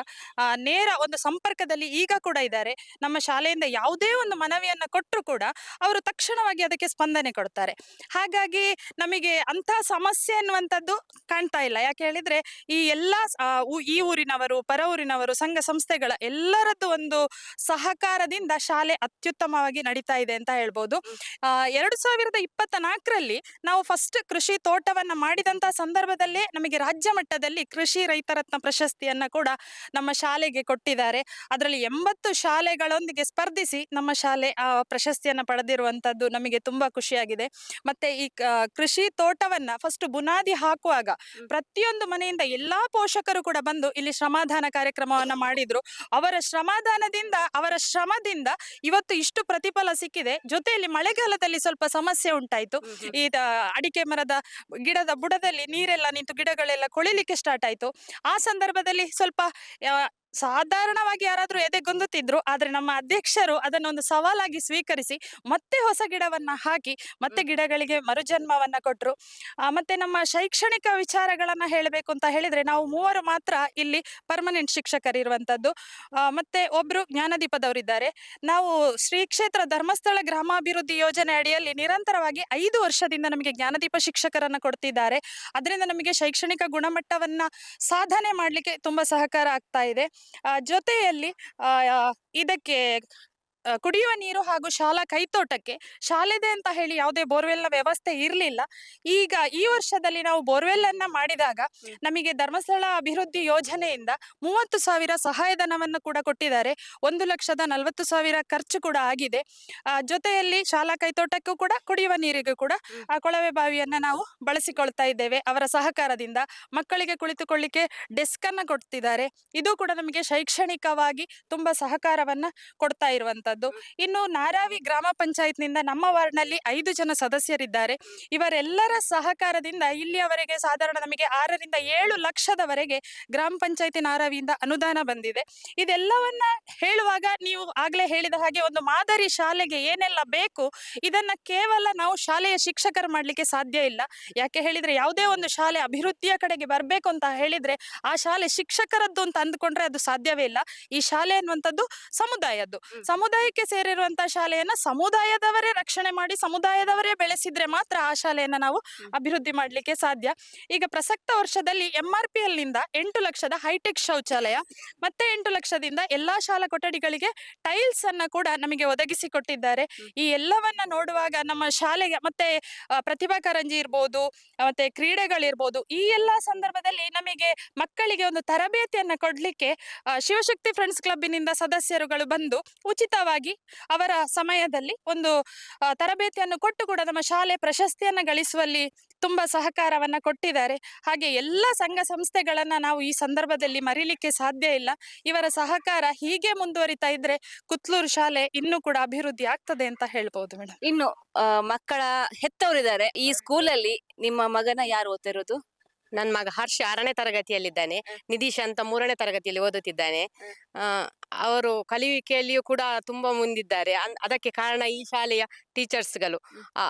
ನೇರ ಒಂದು ಸಂಪರ್ಕದಲ್ಲಿ ಈಗ ಕೂಡ ಇದ್ದಾರೆ. ನಮ್ಮ ಶಾಲೆಯಿಂದ ಯಾವುದೇ ಒಂದು ಮನವಿಯನ್ನ ಕೊಟ್ಟರು ಕೂಡ ಅವರು ತಕ್ಷಣವಾಗಿ ಅದಕ್ಕೆ ಸ್ಪಂದನೆ ಕೊಡ್ತಾರೆ. ಹಾಗಾಗಿ ನಮಗೆ ಅಂತ ಸಮಸ್ಯೆ ಅನ್ನುವಂಥದ್ದು ಕಾಣ್ತಾ ಇಲ್ಲ. ಯಾಕೆ ಹೇಳಿದ್ರೆ ಈ ಎಲ್ಲ ಈ ಊರಿನವರು, ಪರ ಊರಿನವರು, ಸಂಘ ಸಂಸ್ಥೆಗಳ ಎಲ್ಲರದ್ದು ಒಂದು ಸಹಕಾರದಿಂದ ಶಾಲೆ ಅತ್ಯುತ್ತಮವಾಗಿ ನಡೀತಾ ಇದೆ ಅಂತ ಹೇಳ್ಬೋದು. 2024ರಲ್ಲಿ ನಾವು ಫಸ್ಟ್ ಕೃಷಿ ತೋಟವನ್ನ ಮಾಡಿದಂತಹ ಸಂದರ್ಭದಲ್ಲೇ ನಮಗೆ ರಾಜ್ಯ ಮಟ್ಟದಲ್ಲಿ ಕೃಷಿ ರೈತರತ್ನ ಪ್ರಶಸ್ತಿಯನ್ನ ಕೂಡ ನಮ್ಮ ಶಾಲೆಗೆ ಕೊಟ್ಟಿದ್ದಾರೆ. ಅದರಲ್ಲಿ 80 ಶಾಲೆಗಳೊಂದಿಗೆ ಸ್ಪರ್ಧಿಸಿ ನಮ್ಮ ಶಾಲೆ ಆ ಪ್ರಶಸ್ತಿಯನ್ನ ಪಡೆದಿರುವಂತದ್ದು ನಮಗೆ ತುಂಬಾ ಖುಷಿಯಾಗಿದೆ. ಮತ್ತೆ ಈ ಕೃಷಿ ತೋಟವನ್ನ ಫಸ್ಟ್ ಬುನಾದಿ ಹಾಕುವಾಗ ಪ್ರತಿಯೊಂದು ಮನೆಯಿಂದ ಎಲ್ಲಾ ಪೋಷಕರು ಕೂಡ ಬಂದು ಇಲ್ಲಿ ಶ್ರಮದಾನ ಕಾರ್ಯಕ್ರಮವನ್ನ ಮಾಡಿದ್ರು. ಅವರ ಶ್ರಮದಾನದಿಂದ, ಅವರ ಶ್ರಮದಿಂದ ಇವತ್ತು ಇಷ್ಟು ಪ್ರತಿಫಲ ಸಿಕ್ಕಿದೆ. ಜೊತೆಯಲ್ಲಿ ಮಳೆಗಾಲದಲ್ಲಿ ಸ್ವಲ್ಪ ಸಮಸ್ಯೆ ಉಂಟಾಯ್ತು. ಈ ಅಡಿಕೆ ಮರದ ಗಿಡದ ಬುಡದಲ್ಲಿ ನೀರೆಲ್ಲ ನಿಂತು ಗಿಡಗಳೆಲ್ಲ ಕೊಳಿಲಿಕ್ಕೆ ಸ್ಟಾರ್ಟ್ ಆಯ್ತು. ಆ ಸಂದರ್ಭದಲ್ಲಿ ಸ್ವಲ್ಪ ಸಾಧಾರಣವಾಗಿ ಯಾರಾದ್ರೂ ಎದೆಗುಂದುತ್ತಿದ್ರು, ಆದ್ರೆ ನಮ್ಮ ಅಧ್ಯಕ್ಷರು ಅದನ್ನೊಂದು ಸವಾಲಾಗಿ ಸ್ವೀಕರಿಸಿ ಮತ್ತೆ ಹೊಸ ಗಿಡವನ್ನ ಹಾಕಿ ಮತ್ತೆ ಗಿಡಗಳಿಗೆ ಮರುಜನ್ಮವನ್ನ ಕೊಟ್ರು. ಮತ್ತೆ ನಮ್ಮ ಶೈಕ್ಷಣಿಕ ವಿಚಾರಗಳನ್ನ ಹೇಳಬೇಕು ಅಂತ ಹೇಳಿದ್ರೆ ನಾವು ಮೂವರು ಮಾತ್ರ ಇಲ್ಲಿ ಪರ್ಮನೆಂಟ್ ಶಿಕ್ಷಕರಿರುವಂತದ್ದು. ಮತ್ತೆ ಒಬ್ರು ಜ್ಞಾನದೀಪದವರಿದ್ದಾರೆ. ನಾವು ಶ್ರೀ ಕ್ಷೇತ್ರ ಧರ್ಮಸ್ಥಳ ಗ್ರಾಮಾಭಿವೃದ್ಧಿ ಯೋಜನೆ ಅಡಿಯಲ್ಲಿ ನಿರಂತರವಾಗಿ 5 ವರ್ಷದಿಂದ ನಮಗೆ ಜ್ಞಾನದೀಪ ಶಿಕ್ಷಕರನ್ನ ಕೊಡ್ತಿದ್ದಾರೆ. ಅದರಿಂದ ನಮಗೆ ಶೈಕ್ಷಣಿಕ ಗುಣಮಟ್ಟವನ್ನ ಸಾಧನೆ ಮಾಡ್ಲಿಕ್ಕೆ ತುಂಬಾ ಸಹಕಾರ ಆಗ್ತಾ ಇದೆ. ಜೊತೆಯಲ್ಲಿ ಆ, ಇದಕ್ಕೆ ಕುಡಿಯುವ ನೀರು ಹಾಗೂ ಶಾಲಾ ಕೈತೋಟಕ್ಕೆ ಶಾಲೆದೆ ಅಂತ ಹೇಳಿ ಯಾವುದೇ ಬೋರ್ವೆಲ್ನ ವ್ಯವಸ್ಥೆ ಇರಲಿಲ್ಲ. ಈಗ ಈ ವರ್ಷದಲ್ಲಿ ನಾವು ಬೋರ್ವೆಲ್ ಅನ್ನ ಮಾಡಿದಾಗ ನಮಗೆ ಧರ್ಮಸ್ಥಳ ಅಭಿವೃದ್ಧಿ ಯೋಜನೆಯಿಂದ 30,000 ಸಹಾಯಧನವನ್ನು ಕೂಡ ಕೊಟ್ಟಿದ್ದಾರೆ. 1,40,000 ಖರ್ಚು ಕೂಡ ಆಗಿದೆ. ಜೊತೆಯಲ್ಲಿ ಶಾಲಾ ಕೈತೋಟಕ್ಕೂ ಕೂಡ ಕುಡಿಯುವ ನೀರಿಗೂ ಕೂಡ ಆ ಕೊಳವೆ ಬಾವಿಯನ್ನ ನಾವು ಬಳಸಿಕೊಳ್ತಾ ಇದ್ದೇವೆ ಅವರ ಸಹಕಾರದಿಂದ. ಮಕ್ಕಳಿಗೆ ಕುಳಿತುಕೊಳ್ಳಿಕ್ಕೆ ಡೆಸ್ಕ್ ಅನ್ನ ಕೊಡ್ತಿದ್ದಾರೆ. ಇದು ಕೂಡ ನಮಗೆ ಶೈಕ್ಷಣಿಕವಾಗಿ ತುಂಬಾ ಸಹಕಾರವನ್ನ ಕೊಡ್ತಾ ಇರುವಂತದ್ದು. ಇನ್ನು ನಾರಾವಿ ಗ್ರಾಮ ಪಂಚಾಯತ್ ನಿಂದ ನಮ್ಮ ವಾರ್ಡ್ನಲ್ಲಿ 5 ಜನ ಸದಸ್ಯರಿದ್ದಾರೆ. ಇವರೆಲ್ಲರ ಸಹಕಾರದಿಂದ ಇಲ್ಲಿಯವರೆಗೆ ಸಾಧಾರಣ ನಮಗೆ 6 ರಿಂದ 7 ಲಕ್ಷದವರೆಗೆ ಗ್ರಾಮ ಪಂಚಾಯತಿ ನಾರಾವಿಯಿಂದ ಅನುದಾನ ಬಂದಿದೆ. ಇದೆಲ್ಲವನ್ನ ಹೇಳುವಾಗ ನೀವು ಆಗ್ಲೇ ಹೇಳಿದ ಹಾಗೆ ಒಂದು ಮಾದರಿ ಶಾಲೆಗೆ ಏನೆಲ್ಲ ಬೇಕು ಇದನ್ನ ಕೇವಲ ನಾವು ಶಾಲೆಯ ಶಿಕ್ಷಕರು ಮಾಡ್ಲಿಕ್ಕೆ ಸಾಧ್ಯ ಇಲ್ಲ. ಯಾಕೆ ಹೇಳಿದ್ರೆ ಯಾವುದೇ ಒಂದು ಶಾಲೆ ಅಭಿವೃದ್ಧಿಯ ಕಡೆಗೆ ಬರ್ಬೇಕು ಅಂತ ಹೇಳಿದ್ರೆ ಆ ಶಾಲೆ ಶಿಕ್ಷಕರದ್ದು ಅಂತ ಅಂದ್ಕೊಂಡ್ರೆ ಅದು ಸಾಧ್ಯವೇ ಇಲ್ಲ. ಈ ಶಾಲೆ ಅನ್ನುವಂಥದ್ದು ಸಮುದಾಯದ್ದು. ಸಮುದಾಯಕ್ಕೆ ಸೇರಿರುವಂತಹ ಶಾಲೆಯನ್ನ ಸಮುದಾಯದವರೇ ರಕ್ಷಣೆ ಮಾಡಿ ಸಮುದಾಯದವರೇ ಬೆಳೆಸಿದ್ರೆ ಮಾತ್ರ ಆ ಶಾಲೆಯನ್ನ ನಾವು ಅಭಿವೃದ್ಧಿ ಮಾಡ್ಲಿಕ್ಕೆ ಸಾಧ್ಯ. ಈಗ ಪ್ರಸಕ್ತ ವರ್ಷದಲ್ಲಿ MRPL ನಿಂದ 8 ಲಕ್ಷದ ಹೈಟೆಕ್ ಶೌಚಾಲಯ ಮತ್ತೆ 8 ಲಕ್ಷದಿಂದ ಎಲ್ಲಾ ಶಾಲಾ ಕೊಠಡಿಗಳಿಗೆ ಟೈಲ್ಸ್ ಅನ್ನ ಕೂಡ ನಮಗೆ ಒದಗಿಸಿಕೊಟ್ಟಿದ್ದಾರೆ. ಈ ಎಲ್ಲವನ್ನ ನೋಡುವಾಗ ನಮ್ಮ ಶಾಲೆಗೆ ಮತ್ತೆ ಪ್ರತಿಭಾ ಕಾರಂಜಿ ಇರ್ಬೋದು, ಮತ್ತೆ ಕ್ರೀಡೆಗಳಿರ್ಬೋದು, ಈ ಎಲ್ಲಾ ಸಂದರ್ಭದಲ್ಲಿ ನಮಗೆ ಮಕ್ಕಳಿಗೆ ಒಂದು ತರಬೇತಿಯನ್ನ ಕೊಡ್ಲಿಕ್ಕೆ ಶಿವಶಕ್ತಿ ಫ್ರೆಂಡ್ಸ್ ಕ್ಲಬ್ಬಿನಿಂದ ಸದಸ್ಯರುಗಳು ಬಂದು ಉಚಿತವಾಗಿ ಅವರ ಸಮಯದಲ್ಲಿ ಒಂದು ತರಬೇತಿಯನ್ನು ಕೊಟ್ಟು ಕೂಡ ನಮ್ಮ ಶಾಲೆ ಪ್ರಶಸ್ತಿಯನ್ನ ಗಳಿಸುವಲ್ಲಿ ತುಂಬಾ ಸಹಕಾರವನ್ನ ಕೊಟ್ಟಿದ್ದಾರೆ. ಹಾಗೆ ಎಲ್ಲ ಸಂಘ ಸಂಸ್ಥೆಗಳನ್ನ ನಾವು ಈ ಸಂದರ್ಭದಲ್ಲಿ ಮರೀಲಿಕ್ಕೆ ಸಾಧ್ಯ ಇಲ್ಲ. ಇವರ ಸಹಕಾರ ಹೀಗೆ ಮುಂದುವರಿತಾ ಇದ್ರೆ ಕುತ್ಲೂರು ಶಾಲೆ ಇನ್ನೂ ಕೂಡ ಅಭಿವೃದ್ಧಿ ಆಗ್ತದೆ ಅಂತ ಹೇಳ್ಬಹುದು ಮೇಡಮ್. ಇನ್ನು ಮಕ್ಕಳ ಹೆತ್ತವರಿದ್ದಾರೆ ಈ ಸ್ಕೂಲಲ್ಲಿ. ನಿಮ್ಮ ಮಗನ ಯಾರು ಓದ್ತಿರೋದು? ನನ್ನ ಮಗ ಹರ್ಷ 6ನೇ ತರಗತಿಯಲ್ಲಿದ್ದಾನೆ. ನಿಧೀಶ್ ಅಂತ 3ನೇ ತರಗತಿಯಲ್ಲಿ ಓದುತ್ತಿದ್ದಾನೆ. ಅವರು ಕಲಿಯುವಿಕೆಯಲ್ಲಿಯೂ ಕೂಡ ತುಂಬಾ ಮುಂದಿದ್ದಾರೆ. ಅದಕ್ಕೆ ಕಾರಣ ಈ ಶಾಲೆಯ ಟೀಚರ್ಸ್ಗಳು.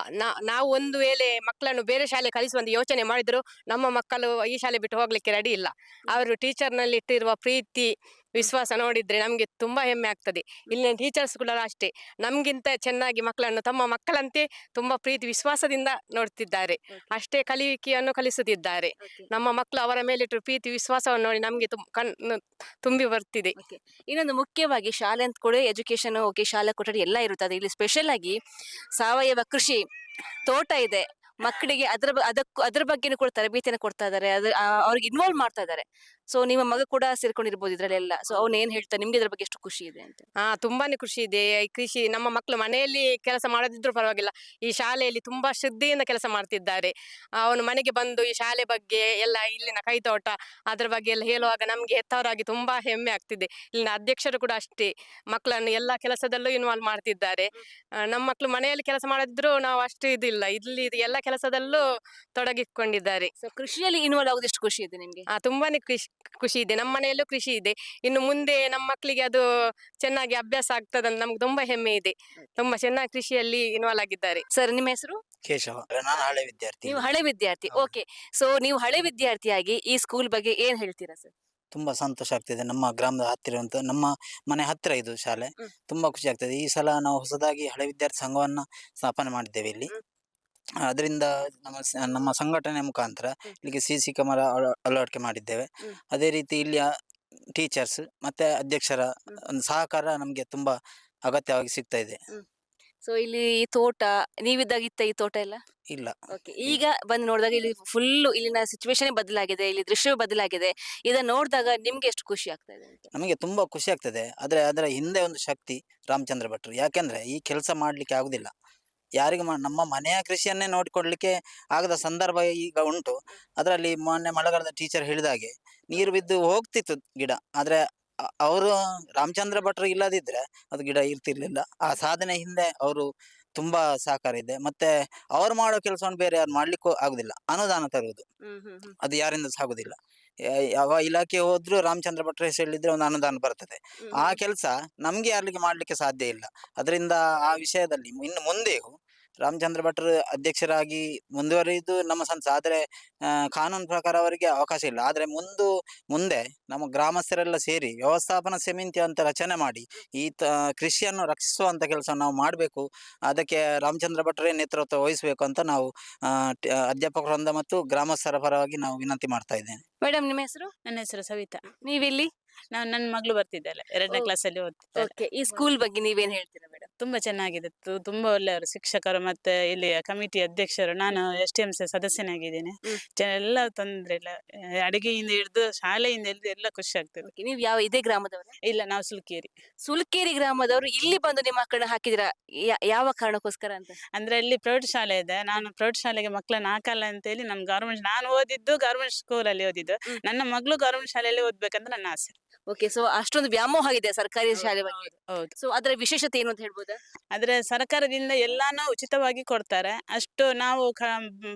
ನಾವು ಒಂದು ವೇಳೆ ಮಕ್ಕಳನ್ನು ಬೇರೆ ಶಾಲೆ ಕಲಿಸುವಂತ ಯೋಚನೆ ಮಾಡಿದ್ರು ನಮ್ಮ ಮಕ್ಕಳು ಈ ಶಾಲೆ ಬಿಟ್ಟು ಹೋಗ್ಲಿಕ್ಕೆ ರೆಡಿ ಇಲ್ಲ. ಅವರು ಟೀಚರ್ನಲ್ಲಿ ಇಟ್ಟಿರುವ ಪ್ರೀತಿ ವಿಶ್ವಾಸ ನೋಡಿದ್ರೆ ನಮ್ಗೆ ತುಂಬಾ ಹೆಮ್ಮೆ ಆಗ್ತದೆ. ಇಲ್ಲಿನ ಟೀಚರ್ಸ್ ಕೂಡ ಅಷ್ಟೇ ನಮ್ಗಿಂತ ಚೆನ್ನಾಗಿ ಮಕ್ಕಳನ್ನು ತಮ್ಮ ಮಕ್ಕಳಂತೆ ತುಂಬಾ ಪ್ರೀತಿ ವಿಶ್ವಾಸದಿಂದ ನೋಡ್ತಿದ್ದಾರೆ. ಅಷ್ಟೇ ಕಲಿಯುವಿಕೆಯನ್ನು ಕಲಿಸುತ್ತಿದ್ದಾರೆ. ನಮ್ಮ ಮಕ್ಕಳು ಅವರ ಮೇಲಿಟ್ಟು ಪ್ರೀತಿ ವಿಶ್ವಾಸವನ್ನು ನೋಡಿ ನಮ್ಗೆ ಕಣ್ಣು ತುಂಬಿ ಬರ್ತಿದೆ. ಇನ್ನೊಂದು ಮುಖ್ಯವಾಗಿ ಶಾಲೆ ಅಂತ ಕೂಡ ಎಜುಕೇಶನ್ ಓಕೆ, ಶಾಲಾ ಕೊಠಡಿ ಎಲ್ಲ ಇರುತ್ತದೆ. ಇಲ್ಲಿ ಸ್ಪೆಷಲ್ ಆಗಿ ಸಾವಯವ ಕೃಷಿ ತೋಟ ಇದೆ. ಮಕ್ಕಳಿಗೆ ಅದ್ರ ಬಗ್ಗೆನೂ ಕೂಡ ತರಬೇತಿಯನ್ನು ಕೊಡ್ತಾ ಇದ್ದಾರೆ. ಅವ್ರಿಗೆ ಇನ್ವಾಲ್ವ್ ಮಾಡ್ತಾ ಇದ್ದಾರೆ. ಸೊ ನಿಮ್ಮ ಮಗ ಕೂಡ ಸೇರ್ಕೊಂಡಿರ್ಬೋದು ಇದ್ರಲ್ಲೆಲ್ಲ. ಸೊ ಅವ್ನು ಏನ್ ಹೇಳ್ತಾರೆ, ನಿಮ್ಗೆ ಇದ್ರ ಬಗ್ಗೆ ಎಷ್ಟು ಖುಷಿ ಇದೆ ಅಂತ? ತುಂಬಾನೇ ಖುಷಿ ಇದೆ. ಈ ಕೃಷಿ ನಮ್ಮ ಮಕ್ಕಳು ಮನೆಯಲ್ಲಿ ಕೆಲಸ ಮಾಡದಿದ್ರು ಪರವಾಗಿಲ್ಲ, ಈ ಶಾಲೆಯಲ್ಲಿ ತುಂಬಾ ಶ್ರದ್ಧೆಯಿಂದ ಕೆಲಸ ಮಾಡ್ತಿದ್ದಾರೆ. ಅವನು ಮನೆಗೆ ಬಂದು ಈ ಶಾಲೆ ಬಗ್ಗೆ ಎಲ್ಲ, ಇಲ್ಲಿನ ಕೈತೋಟ ಅದ್ರ ಬಗ್ಗೆ ಎಲ್ಲ ಹೇಳುವಾಗ ನಮ್ಗೆ ಹೆತ್ತವರಾಗಿ ತುಂಬಾ ಹೆಮ್ಮೆ ಆಗ್ತಿದೆ. ಇಲ್ಲಿನ ಅಧ್ಯಕ್ಷರು ಕೂಡ ಅಷ್ಟೇ ಮಕ್ಕಳನ್ನು ಎಲ್ಲ ಕೆಲಸದಲ್ಲೂ ಇನ್ವಾಲ್ವ್ ಮಾಡ್ತಿದ್ದಾರೆ. ನಮ್ಮ ಮಕ್ಕಳು ಮನೆಯಲ್ಲಿ ಕೆಲಸ ಮಾಡದಿದ್ರು ನಾವು ಅಷ್ಟು ಇದಿಲ್ಲ, ಇಲ್ಲಿ ಎಲ್ಲ ಕೆಲಸದಲ್ಲೂ ತೊಡಗಿಕೊಂಡಿದ್ದಾರೆ. ಸೊ ಕೃಷಿಯಲ್ಲಿ ಇನ್ವಾಲ್ವ್ ಆಗೋದು ಎಷ್ಟು ಖುಷಿ ಇದೆ ನಿಮ್ಗೆ? ತುಂಬಾನೇ ಖುಷಿ ಇದೆ. ನಮ್ಮ ಮನೆಯಲ್ಲೂ ಕೃಷಿ ಇದೆ. ಇನ್ನು ಮುಂದೆ ನಮ್ಮ ಮಕ್ಕಳಿಗೆ ಅದು ಚೆನ್ನಾಗಿ ಅಭ್ಯಾಸ ಆಗ್ತದಂತ ನಮ್ಗೆ ತುಂಬಾ ಹೆಮ್ಮೆ ಇದೆ. ತುಂಬಾ ಚೆನ್ನಾಗಿ ಕೃಷಿಯಲ್ಲಿ ಇನ್ವಾಲ್ವ್ ಆಗಿದ್ದಾರೆ. ಸರ್ ನಿಮ್ಮ ಹೆಸರು? ಕೇಶವ. ನಾನು ಹಳೆ ವಿದ್ಯಾರ್ಥಿ. ನೀವು ಹಳೆ ವಿದ್ಯಾರ್ಥಿ. ಓಕೆ. ಸೊ ನೀವು ಹಳೆ ವಿದ್ಯಾರ್ಥಿಯಾಗಿ ಈ ಸ್ಕೂಲ್ ಬಗ್ಗೆ ಏನ್ ಹೇಳ್ತೀರಾ ಸರ್? ತುಂಬಾ ಸಂತೋಷ ಆಗ್ತಿದೆ. ನಮ್ಮ ಗ್ರಾಮದ ಹತ್ತಿರ ನಮ್ಮ ಮನೆ ಹತ್ತಿರ ಇದು ಶಾಲೆ. ತುಂಬಾ ಖುಷಿ ಆಗ್ತದೆ. ಈ ಸಲ ನಾವು ಹೊಸದಾಗಿ ಹಳೆ ವಿದ್ಯಾರ್ಥಿ ಸಂಘವನ್ನ ಸ್ಥಾಪನೆ ಮಾಡಿದ್ದೇವೆ ಇಲ್ಲಿ. ಅದರಿಂದ ನಮ್ಮ ಸಂಘಟನೆ ಮುಖಾಂತರ ಇಲ್ಲಿಗೆ CC ಕ್ಯಾಮರಾ ಅಳವಡಿಕೆ ಮಾಡಿದ್ದೇವೆ. ಅದೇ ರೀತಿ ಇಲ್ಲಿಯ ಟೀಚರ್ಸ್ ಮತ್ತೆ ಅಧ್ಯಕ್ಷರ ಒಂದು ಸಹಕಾರ ನಮ್ಗೆ ತುಂಬಾ ಅಗತ್ಯವಾಗಿ ಸಿಗ್ತಾ ಇದೆ. ಸೊ ಇಲ್ಲಿ ಈ ತೋಟ ನೀವಿದ್ದಾಗ ಇತ್ತ ಈ ತೋಟ ಎಲ್ಲ? ಇಲ್ಲ. ಓಕೆ. ಈಗ ಬಂದು ನೋಡಿದಾಗ ಇಲ್ಲಿ ಫುಲ್ ಇಲ್ಲಿನ ಸಿಚುವೇಶನ್ ಬದಲಾಗಿದೆ, ಇಲ್ಲಿ ದೃಶ್ಯವೇ ಬದಲಾಗಿದೆ. ಇದನ್ನ ನೋಡಿದಾಗ ನಿಮ್ಗೆ ಎಷ್ಟು ಖುಷಿ ಆಗ್ತಾ ಇದೆ ಅಂತ? ನಮಗೆ ತುಂಬಾ ಖುಷಿ ಆಗ್ತದೆ. ಆದ್ರೆ ಅದರ ಹಿಂದೆ ಒಂದು ಶಕ್ತಿ ರಾಮಚಂದ್ರ ಭಟ್ರು. ಯಾಕೆಂದ್ರೆ ಈ ಕೆಲಸ ಮಾಡ್ಲಿಕ್ಕೆ ಆಗುದಿಲ್ಲ ಯಾರಿಗೂ. ನಮ್ಮ ಮನೆಯ ಕೃಷಿಯನ್ನೇ ನೋಡಿಕೊಡ್ಲಿಕ್ಕೆ ಆಗದ ಸಂದರ್ಭ ಈಗ ಉಂಟು. ಅದರಲ್ಲಿ ಮೊನ್ನೆ ಮಳೆಗಾಲದ ಟೀಚರ್ ಹೇಳಿದಾಗೆ ನೀರು ಬಿದ್ದು ಹೋಗ್ತಿತ್ತು ಗಿಡ. ಆದ್ರೆ ಅವರು ರಾಮಚಂದ್ರ ಭಟ್ರು ಇಲ್ಲದಿದ್ರೆ ಅದು ಗಿಡ ಇರ್ತಿರ್ಲಿಲ್ಲ. ಆ ಸಾಧನೆ ಹಿಂದೆ ಅವರು ತುಂಬಾ ಸಹಕಾರ ಇದೆ. ಮತ್ತೆ ಅವ್ರು ಮಾಡೋ ಕೆಲಸವನ್ನು ಬೇರೆ ಯಾರು ಮಾಡ್ಲಿಕ್ಕೂ ಆಗುದಿಲ್ಲ. ಅನುದಾನ ತರುವುದು ಅದು ಯಾರಿಂದ ಸಾಗುದಿಲ್ಲ. ಯಾವ ಇಲಾಖೆ ಹೋದ್ರೂ ರಾಮಚಂದ್ರ ಭಟ್ರ ಹೆಸರು ಹೇಳಿದ್ರೆ ಒಂದು ಅನುದಾನ ಬರ್ತದೆ. ಆ ಕೆಲಸ ನಮ್ಗೆ ಯಾರಿಗೆ ಮಾಡ್ಲಿಕ್ಕೆ ಸಾಧ್ಯ ಇಲ್ಲ. ಅದರಿಂದ ಆ ವಿಷಯದಲ್ಲಿ ಇನ್ನು ಮುಂದೆಯೂ ರಾಮಚಂದ್ರ ಭಟ್ರು ಅಧ್ಯಕ್ಷರಾಗಿ ಮುಂದುವರಿದು ನಮ್ಮ ಸಂಸ. ಆದರೆ ಕಾನೂನು ಪ್ರಕಾರ ಅವರಿಗೆ ಅವಕಾಶ ಇಲ್ಲ. ಆದರೆ ಮುಂದೆ ನಮ್ಮ ಗ್ರಾಮಸ್ಥರೆಲ್ಲ ಸೇರಿ ವ್ಯವಸ್ಥಾಪನಾ ಸಮಿತಿ ಅಂತ ರಚನೆ ಮಾಡಿ ಈ ಕೃಷಿಯನ್ನು ರಕ್ಷಿಸುವಂತ ಕೆಲಸ ನಾವು ಮಾಡಬೇಕು. ಅದಕ್ಕೆ ರಾಮಚಂದ್ರ ಭಟ್ರೇ ನೇತೃತ್ವ ವಹಿಸಬೇಕು ಅಂತ ನಾವು ಅಧ್ಯಾಪಕ ವೃಂದ ಮತ್ತು ಗ್ರಾಮಸ್ಥರ ಪರವಾಗಿ ನಾವು ವಿನಂತಿ ಮಾಡ್ತಾ ಇದ್ದೇನೆ. ಮೇಡಮ್ ನಿಮ್ಮ ಹೆಸರು? ನನ್ನ ಹೆಸರು ಸವಿತಾ. ನೀವಿಲ್ಲಿ? ನನ್ನ ಮಗಳು ಬರ್ತಿದ್ದಾಳೆ, 2ನೇ ಕ್ಲಾಸಲ್ಲಿ ಓದ್ತಿದ್ದಾಳೆ. ಓಕೆ, ಈ ಸ್ಕೂಲ್ ಬಗ್ಗೆ ನೀವೇನ್ ಹೇಳ್ತೀರಾ ಮೇಡಮ್? ತುಂಬಾ ಚೆನ್ನಾಗಿದೆ, ತುಂಬಾ ಒಳ್ಳೆಯವರು ಶಿಕ್ಷಕರು ಮತ್ತೆ ಇಲ್ಲಿಯ ಕಮಿಟಿ ಅಧ್ಯಕ್ಷರು. ನಾನು STMC ಸದಸ್ಯನಾಗಿದ್ದೇನೆ. ಎಲ್ಲ ತೊಂದ್ರೆ ಇಲ್ಲ, ಅಡಿಗೆಯಿಂದ ಹಿಡಿದು ಶಾಲೆಯಿಂದ ಹಿಡಿದು ಎಲ್ಲ ಖುಷಿ ಆಗ್ತದೆ. ನೀವು ಯಾವ ಇದೇ ಗ್ರಾಮದವರು? ಇಲ್ಲ, ನಾವು ಸುಲ್ಕೇರಿ. ಸುಲ್ಕೇರಿ ಗ್ರಾಮದವರು ಇಲ್ಲಿ ಬಂದು ನಿಮ್ಮ ಮಕ್ಕಳನ್ನ ಹಾಕಿದಿರಾ? ಯಾವ ಕಾರಣಕ್ಕೋಸ್ಕರ ಅಂತ? ಅಂದ್ರೆ ಇಲ್ಲಿ ಪ್ರೌಢ ಶಾಲೆ ಇದೆ. ನಾನು ಪ್ರೌಢ ಶಾಲೆಗೆ ಮಕ್ಕಳನ್ನ ಹಾಕಲ್ಲ ಅಂತ ಹೇಳಿ ನಮ್ ಗವರ್ಮೆಂಟ್, ನಾನು ಓದಿದ್ದು ಗವರ್ಮೆಂಟ್ ಸ್ಕೂಲ್ ಅಲ್ಲಿ ಓದಿದ್ದು. ನನ್ನ ಮಗಳು ಗವರ್ಮೆಂಟ್ ಶಾಲೆಯಲ್ಲಿ ಓದ್ಬೇಕಂತ ನನ್ನ ಆಸೆ. ಓಕೆ, ಸೊ ಅಷ್ಟೊಂದು ವ್ಯಾಮೋಹ ಆಗಿದೆ ಸರ್ಕಾರಿ ಶಾಲೆ ಬಗ್ಗೆ. ಹೌದು. ಸೊ ಅದರ ವಿಶೇಷತೆ ಏನು ಅಂತ ಹೇಳ್ಬೋದಾ? ಆದ್ರೆ ಸರ್ಕಾರದಿಂದ ಎಲ್ಲಾನು ಉಚಿತವಾಗಿ ಕೊಡ್ತಾರೆ. ಅಷ್ಟು ನಾವು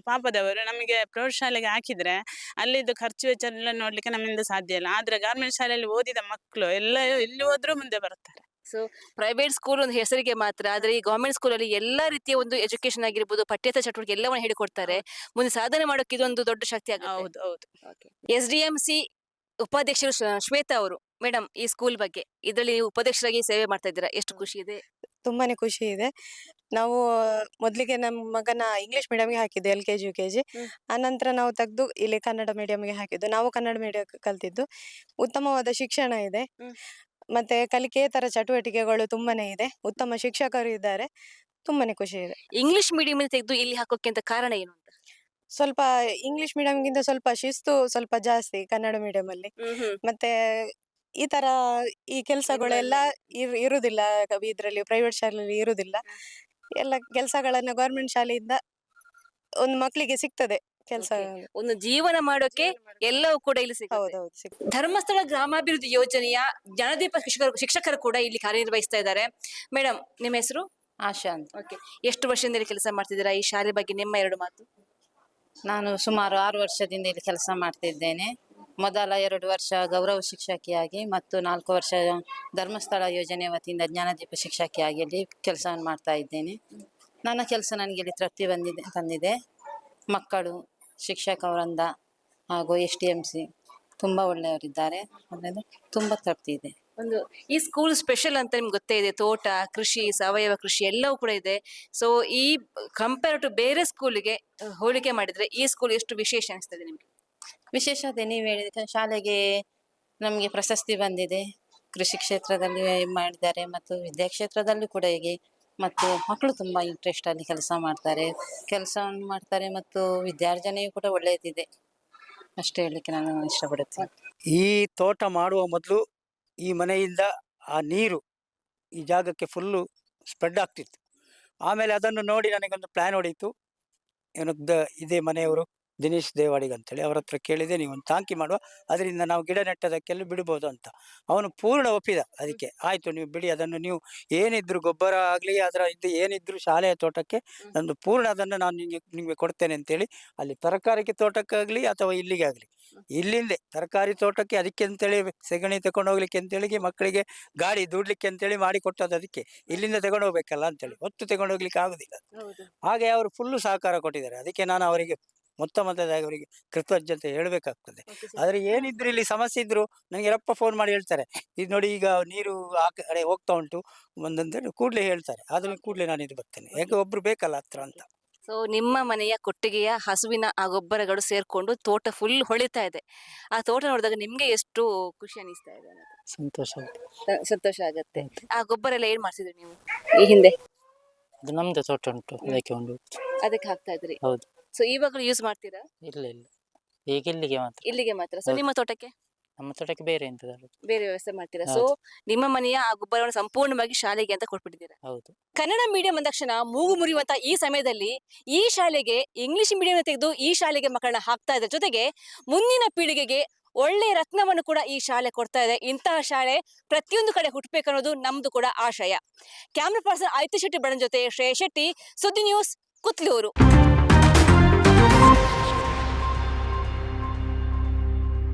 ಪಾಪದವರು ನಮಗೆ ಪ್ರೌಢಶಾಲೆಗೆ ಹಾಕಿದ್ರೆ ಅಲ್ಲಿದ್ದು ಖರ್ಚು ವೆಚ್ಚ ಎಲ್ಲ ನೋಡ್ಲಿಕ್ಕೆ ನಮ್ಮಿಂದ ಸಾಧ್ಯ ಇಲ್ಲ. ಆದ್ರೆ ಗವರ್ಮೆಂಟ್ ಶಾಲೆಯಲ್ಲಿ ಓದಿದ ಮಕ್ಕಳು ಎಲ್ಲ ಎಲ್ಲಿ ಹೋದ್ರೂ ಮುಂದೆ ಬರ್ತಾರೆ. ಸೊ ಪ್ರೈವೇಟ್ ಸ್ಕೂಲ್ ಒಂದು ಹೆಸರಿಗೆ ಮಾತ್ರ, ಆದ್ರೆ ಈ ಗವರ್ಮೆಂಟ್ ಸ್ಕೂಲ್ ಅಲ್ಲಿ ಎಲ್ಲಾ ರೀತಿಯ ಒಂದು ಎಜುಕೇಶನ್ ಆಗಿರ್ಬೋದು, ಪಠ್ಯೇತರ ಚಟುವಟಿಕೆ ಎಲ್ಲವನ್ನ ಹೇಳಿಕೊಡ್ತಾರೆ. ಮುಂದೆ ಸಾಧನೆ ಮಾಡೋಕೆ ಇದೊಂದು ದೊಡ್ಡ ಶಕ್ತಿ ಆಗುತ್ತೆ. ಹೌದು ಹೌದು. SDMC ಉಪಾಧ್ಯಕ್ಷರು ಶ್ವೇತಾ ಅವರು. ಮೇಡಮ್, ಈ ಸ್ಕೂಲ್ ಬಗ್ಗೆ, ಇದರಲ್ಲಿ ನೀವು ಉಪಾಧ್ಯಕ್ಷರಾಗಿ ಸೇವೆ ಮಾಡ್ತಾ ಇದ್ದೀರಾ, ಎಷ್ಟು ಖುಷಿ ಇದೆ? ತುಂಬಾನೇ ಖುಷಿ ಇದೆ. ನಾವು ಮೊದ್ಲಿಗೆ ನಮ್ಮ ಮಗನ ಇಂಗ್ಲಿಷ್ ಮೀಡಿಯಂಗೆ ಹಾಕಿದ್ದು, LKG UKG. ಆನಂತರ ನಾವು ತೆಗೆದು ಇಲ್ಲಿ ಕನ್ನಡ ಮೀಡಿಯಂಗೆ ಹಾಕಿದ್ದು. ನಾವು ಕನ್ನಡ ಮೀಡಿಯಂ ಕಲ್ತಿದ್ದು. ಉತ್ತಮವಾದ ಶಿಕ್ಷಣ ಇದೆ, ಮತ್ತೆ ಕಲಿಕೇತರ ಚಟುವಟಿಕೆಗಳು ತುಂಬಾನೇ ಇದೆ, ಉತ್ತಮ ಶಿಕ್ಷಕರು ಇದ್ದಾರೆ, ತುಂಬಾನೇ ಖುಷಿ ಇದೆ. ಇಂಗ್ಲಿಷ್ ಮೀಡಿಯಂ ತೆಗೆದು ಇಲ್ಲಿ ಹಾಕೋಕೆ ಅಂತ ಕಾರಣ ಏನು ಅಂತ? ಸ್ವಲ್ಪ ಇಂಗ್ಲಿಷ್ ಮೀಡಿಯಂಗಿಂತ ಸ್ವಲ್ಪ ಶಿಸ್ತು ಸ್ವಲ್ಪ ಜಾಸ್ತಿ ಕನ್ನಡ ಮೀಡಿಯಂ ಅಲ್ಲಿ. ಮತ್ತೆ ಈ ತರ ಈ ಕೆಲಸಗಳೆಲ್ಲ ಇರುದಿಲ್ಲ ಇದ್ರಲ್ಲಿ, ಪ್ರೈವೇಟ್ ಶಾಲೆಯಲ್ಲಿ ಇರುದಿಲ್ಲ. ಎಲ್ಲ ಕೆಲಸಗಳನ್ನ ಗವರ್ಮೆಂಟ್ ಶಾಲೆಯಿಂದ ಒಂದು ಮಕ್ಕಳಿಗೆ ಸಿಗ್ತದೆ ಕೆಲಸ. ಒಂದು ಜೀವನ ಮಾಡೋಕೆ ಎಲ್ಲವೂ ಕೂಡ ಇಲ್ಲಿ ಸಿಗುತ್ತೆ. ಹೌದೌದು, ಸಿಗ್ತದೆ. ಧರ್ಮಸ್ಥಳ ಗ್ರಾಮಾಭಿವೃದ್ಧಿ ಯೋಜನೆಯ ಜ್ಞಾನದೀಪ ಶಿಕ್ಷಕರು ಕೂಡ ಇಲ್ಲಿ ಕಾರ್ಯನಿರ್ವಹಿಸ್ತಾ ಇದ್ದಾರೆ. ಮೇಡಮ್, ನಿಮ್ಮ ಹೆಸರು? ಆಶಾ ಅಂತ. ಓಕೆ, ಎಷ್ಟು ವರ್ಷದಿಂದ ಕೆಲಸ ಮಾಡ್ತಿದ್ದೀರಾ? ಈ ಶಾಲೆ ಬಗ್ಗೆ ನಿಮ್ಮ 2 ಮಾತು. ನಾನು ಸುಮಾರು 6 ವರ್ಷದಿಂದ ಇಲ್ಲಿ ಕೆಲಸ ಮಾಡ್ತಿದ್ದೇನೆ. ಮೊದಲ 2 ವರ್ಷ ಗೌರವ ಶಿಕ್ಷಕಿಯಾಗಿ ಮತ್ತು 4 ವರ್ಷ ಧರ್ಮಸ್ಥಳ ಯೋಜನೆ ವತಿಯಿಂದ ಜ್ಞಾನದೀಪ ಶಿಕ್ಷಕಿಯಾಗಿ ಇಲ್ಲಿ ಕೆಲಸವನ್ನು ಮಾಡ್ತಾ ಇದ್ದೇನೆ. ನನ್ನ ಕೆಲಸ ನನಗೆ ಇಲ್ಲಿ ತೃಪ್ತಿ ತಂದಿದೆ. ಮಕ್ಕಳು, ಶಿಕ್ಷಕ ವೃಂದ ಹಾಗೂ STMC ತುಂಬ ಒಳ್ಳೆಯವರಿದ್ದಾರೆ. ಅದರಿಂದ ತುಂಬ ತೃಪ್ತಿ ಇದೆ. ಒಂದು ಈ ಸ್ಕೂಲ್ ಸ್ಪೆಷಲ್ ಅಂತ ನಿಮ್ಗೆ ಗೊತ್ತೇ ಇದೆ, ತೋಟ ಕೃಷಿ, ಸಾವಯವ ಕೃಷಿ ಎಲ್ಲವೂ ಕೂಡ ಇದೆ. ಸೊ ಈ ಕಂಪೇರ್ ಟು ಬೇರೆ ಸ್ಕೂಲಿಗೆ ಹೋಲಿಕೆ ಮಾಡಿದ್ರೆ ಈ ಸ್ಕೂಲ್ ಎಷ್ಟು ವಿಶೇಷ ಅನಿಸ್ತದೆ ನಿಮ್ಗೆ? ವಿಶೇಷತೆ ನೀವು ಹೇಳಿದ ಶಾಲೆಗೆ ನಮಗೆ ಪ್ರಶಸ್ತಿ ಬಂದಿದೆ. ಕೃಷಿ ಕ್ಷೇತ್ರದಲ್ಲಿ ಮಾಡಿದ್ದಾರೆ ಮತ್ತು ವಿದ್ಯಾ ಕ್ಷೇತ್ರದಲ್ಲಿ ಕೂಡ ಹೀಗೆ. ಮತ್ತು ಮಕ್ಕಳು ತುಂಬ ಇಂಟ್ರೆಸ್ಟ್ ಅಲ್ಲಿ ಕೆಲಸ ಮಾಡ್ತಾರೆ ಮತ್ತು ವಿದ್ಯಾರ್ಜನೆಯೂ ಕೂಡ ಒಳ್ಳೆಯದಿದೆ. ಅಷ್ಟೇ ಹೇಳಲಿಕ್ಕೆ ನಾನು ಇಷ್ಟಪಡುತ್ತೇನೆ. ಈ ತೋಟ ಮಾಡುವ ಮೊದಲು ಈ ಮನೆಯಿಂದ ಆ ನೀರು ಈ ಜಾಗಕ್ಕೆ ಫುಲ್ಲು ಸ್ಪ್ರೆಡ್ ಆಗ್ತಿತ್ತು. ಆಮೇಲೆ ಅದನ್ನು ನೋಡಿ ನನಗೊಂದು ಪ್ಲ್ಯಾನ್ ಹೊಡೀತು. ಇದೇ ಮನೆಯವರು ದಿನೇಶ್ ದೇವಾಡಿಗ ಅಂತೇಳಿ, ಅವರ ಹತ್ರ ಕೇಳಿದೆ, ನೀವು ಒಂದು ಟಾಂಕಿ ಮಾಡುವ, ಅದರಿಂದ ನಾವು ಗಿಡ ನೆಟ್ಟದಕ್ಕೆಲ್ಲ ಬಿಡ್ಬೋದು ಅಂತ. ಅವನು ಪೂರ್ಣ ಒಪ್ಪಿದ. ಅದಕ್ಕೆ ಆಯಿತು, ನೀವು ಬಿಡಿ, ಅದನ್ನು ನೀವು ಏನಿದ್ರು ಗೊಬ್ಬರ ಆಗಲಿ ಅದರ ಏನಿದ್ರು ಶಾಲೆಯ ತೋಟಕ್ಕೆ ನಂದು ಪೂರ್ಣ ಅದನ್ನು ನಾನು ನಿಮಗೆ ಕೊಡ್ತೇನೆ ಅಂತೇಳಿ, ಅಲ್ಲಿ ತರಕಾರಿಗೆ ತೋಟಕ್ಕಾಗಲಿ ಅಥವಾ ಇಲ್ಲಿಗೆ ಆಗಲಿ, ಇಲ್ಲಿಂದೇ ತರಕಾರಿ ತೋಟಕ್ಕೆ ಅದಕ್ಕೆ ಅಂತೇಳಿ ಸೆಗಣಿ ತಗೊಂಡು ಹೋಗ್ಲಿಕ್ಕೆ ಅಂತೇಳಿ ಮಕ್ಕಳಿಗೆ ಗಾಡಿ ದುಡ್ಲಿಕ್ಕೆ ಅಂತೇಳಿ ಮಾಡಿ ಕೊಟ್ಟದ್ದು. ಅದಕ್ಕೆ ಇಲ್ಲಿಂದ ತಗೊಂಡು ಹೋಗ್ಬೇಕಲ್ಲ ಅಂತೇಳಿ, ಹೊತ್ತು ತಗೊಂಡು ಹೋಗ್ಲಿಕ್ಕೆ ಆಗುದಿಲ್ಲ. ಹಾಗೆ ಅವರು ಫುಲ್ಲು ಸಹಕಾರ ಕೊಟ್ಟಿದ್ದಾರೆ. ಅದಕ್ಕೆ ನಾನು ಅವರಿಗೆ ಮೊತ್ತದಾಗಿ ಅವರಿಗೆ ಕೃತಜ್ಞತೆ ಹೇಳಬೇಕಾಗ್ತದೆ. ಆದ್ರೆ ಏನಿದ್ರು ಇಲ್ಲಿ ಸಮಸ್ಯೆ ಇದ್ರು ನನಗೆ ರಪ್ಪ ಫೋನ್ ಮಾಡಿ ಹೇಳ್ತಾರೆ, ಇದು ನೋಡಿ ಈಗ ನೀರು ಆ ಕಡೆ ಹೋಗ್ತಾ ಉಂಟು ಒಂದಂತೇಳಿ ಕೂಡಲೇ ಹೇಳ್ತಾರೆ. ಆದ್ರೆ ಕೂಡಲೇ ನಾನು ಇದು ಬರ್ತೇನೆ, ಯಾಕೆ ಒಬ್ರು ಬೇಕಲ್ಲ ಹತ್ರ ಅಂತ. ಸೊ ನಿಮ್ಮ ಮನೆಯ ಕೊಟ್ಟಿಗೆಯ ಹಸುವಿನ ಆ ಗೊಬ್ಬರಗಳು ಸೇರ್ಕೊಂಡು ತೋಟ ಫುಲ್ ಹೊಳಿತಾ ಇದೆ. ಆ ತೋಟ ನೋಡಿದಾಗ ನಿಮ್ಗೆ ಎಷ್ಟು ಖುಷಿ ಅನಿಸ್ತಾ ಇದೆ? ಸಂತೋಷ ಆಗತ್ತೆ. ಆ ಗೊಬ್ಬರ ಎಲ್ಲ ಏನ್ ಮಾಡ್ತಿದ್ರಿ ನೀವು ಈ ಹಿಂದೆ? ನಮ್ದು ತೋಟ ಉಂಟು, ಅದಕ್ಕೆ ಹಾಕ್ತಾ ಇದ್ರಿ? ಹೌದು. ಸೊ ಇವಾಗಲೂ ಯೂಸ್ ಮಾಡ್ತೀರಾ? ಇಲ್ಲ ಈಗ ಇಲ್ಲಿಗೆ ಮಾತ್ರ. ಸೊ ನಿಮ್ಮ ತೋಟಕ್ಕೆ? ನಮ್ಮ ತೋಟಕ್ಕೆ ಬೇರೆ ಬೇರೆ ವ್ಯವಸ್ಥೆ ಮಾಡ್ತೀರಾ? ಸೊ ನಿಮ್ಮ ಮನೆಯ ಆ ಗೊಬ್ಬರವನ್ನು ಸಂಪೂರ್ಣವಾಗಿ ಶಾಲೆಗೆ ಅಂತ ಕೊಟ್ಬಿಟ್ಟಿದ್ದೀರಾ? ಹೌದು. ಕನ್ನಡ ಮೀಡಿಯಂ ಅಂದ ತಕ್ಷಣ ಮೂಗು ಮುರಿಯುವಂತ ಈ ಸಮಯದಲ್ಲಿ ಈ ಶಾಲೆಗೆ ಇಂಗ್ಲಿಷ್ ಮೀಡಿಯಂ ತೆಗೆದು ಈ ಶಾಲೆಗೆ ಮಕ್ಕಳನ್ನ ಹಾಕ್ತಾ ಇದ್ದಾರೆ. ಜೊತೆಗೆ ಮುಂದಿನ ಪೀಳಿಗೆಗೆ ಒಳ್ಳೆ ರತ್ನವನ್ನು ಕೂಡ ಈ ಶಾಲೆ ಕೊಡ್ತಾ ಇದೆ. ಇಂತಹ ಶಾಲೆ ಪ್ರತಿಯೊಂದು ಕಡೆ ಹುಟ್ಟಬೇಕನ್ನೋದು ನಮ್ದು ಕೂಡ ಆಶಯ. ಕ್ಯಾಮ್ರಾ ಪರ್ಸನ್ ಆದಿತ್ಯ ಶೆಟ್ಟಿ ಬಡನ್ ಜೊತೆ ಶ್ರೇಯ ಶೆಟ್ಟಿ, ಸುದ್ದಿ ನ್ಯೂಸ್, ಕುತ್ಲೂರು.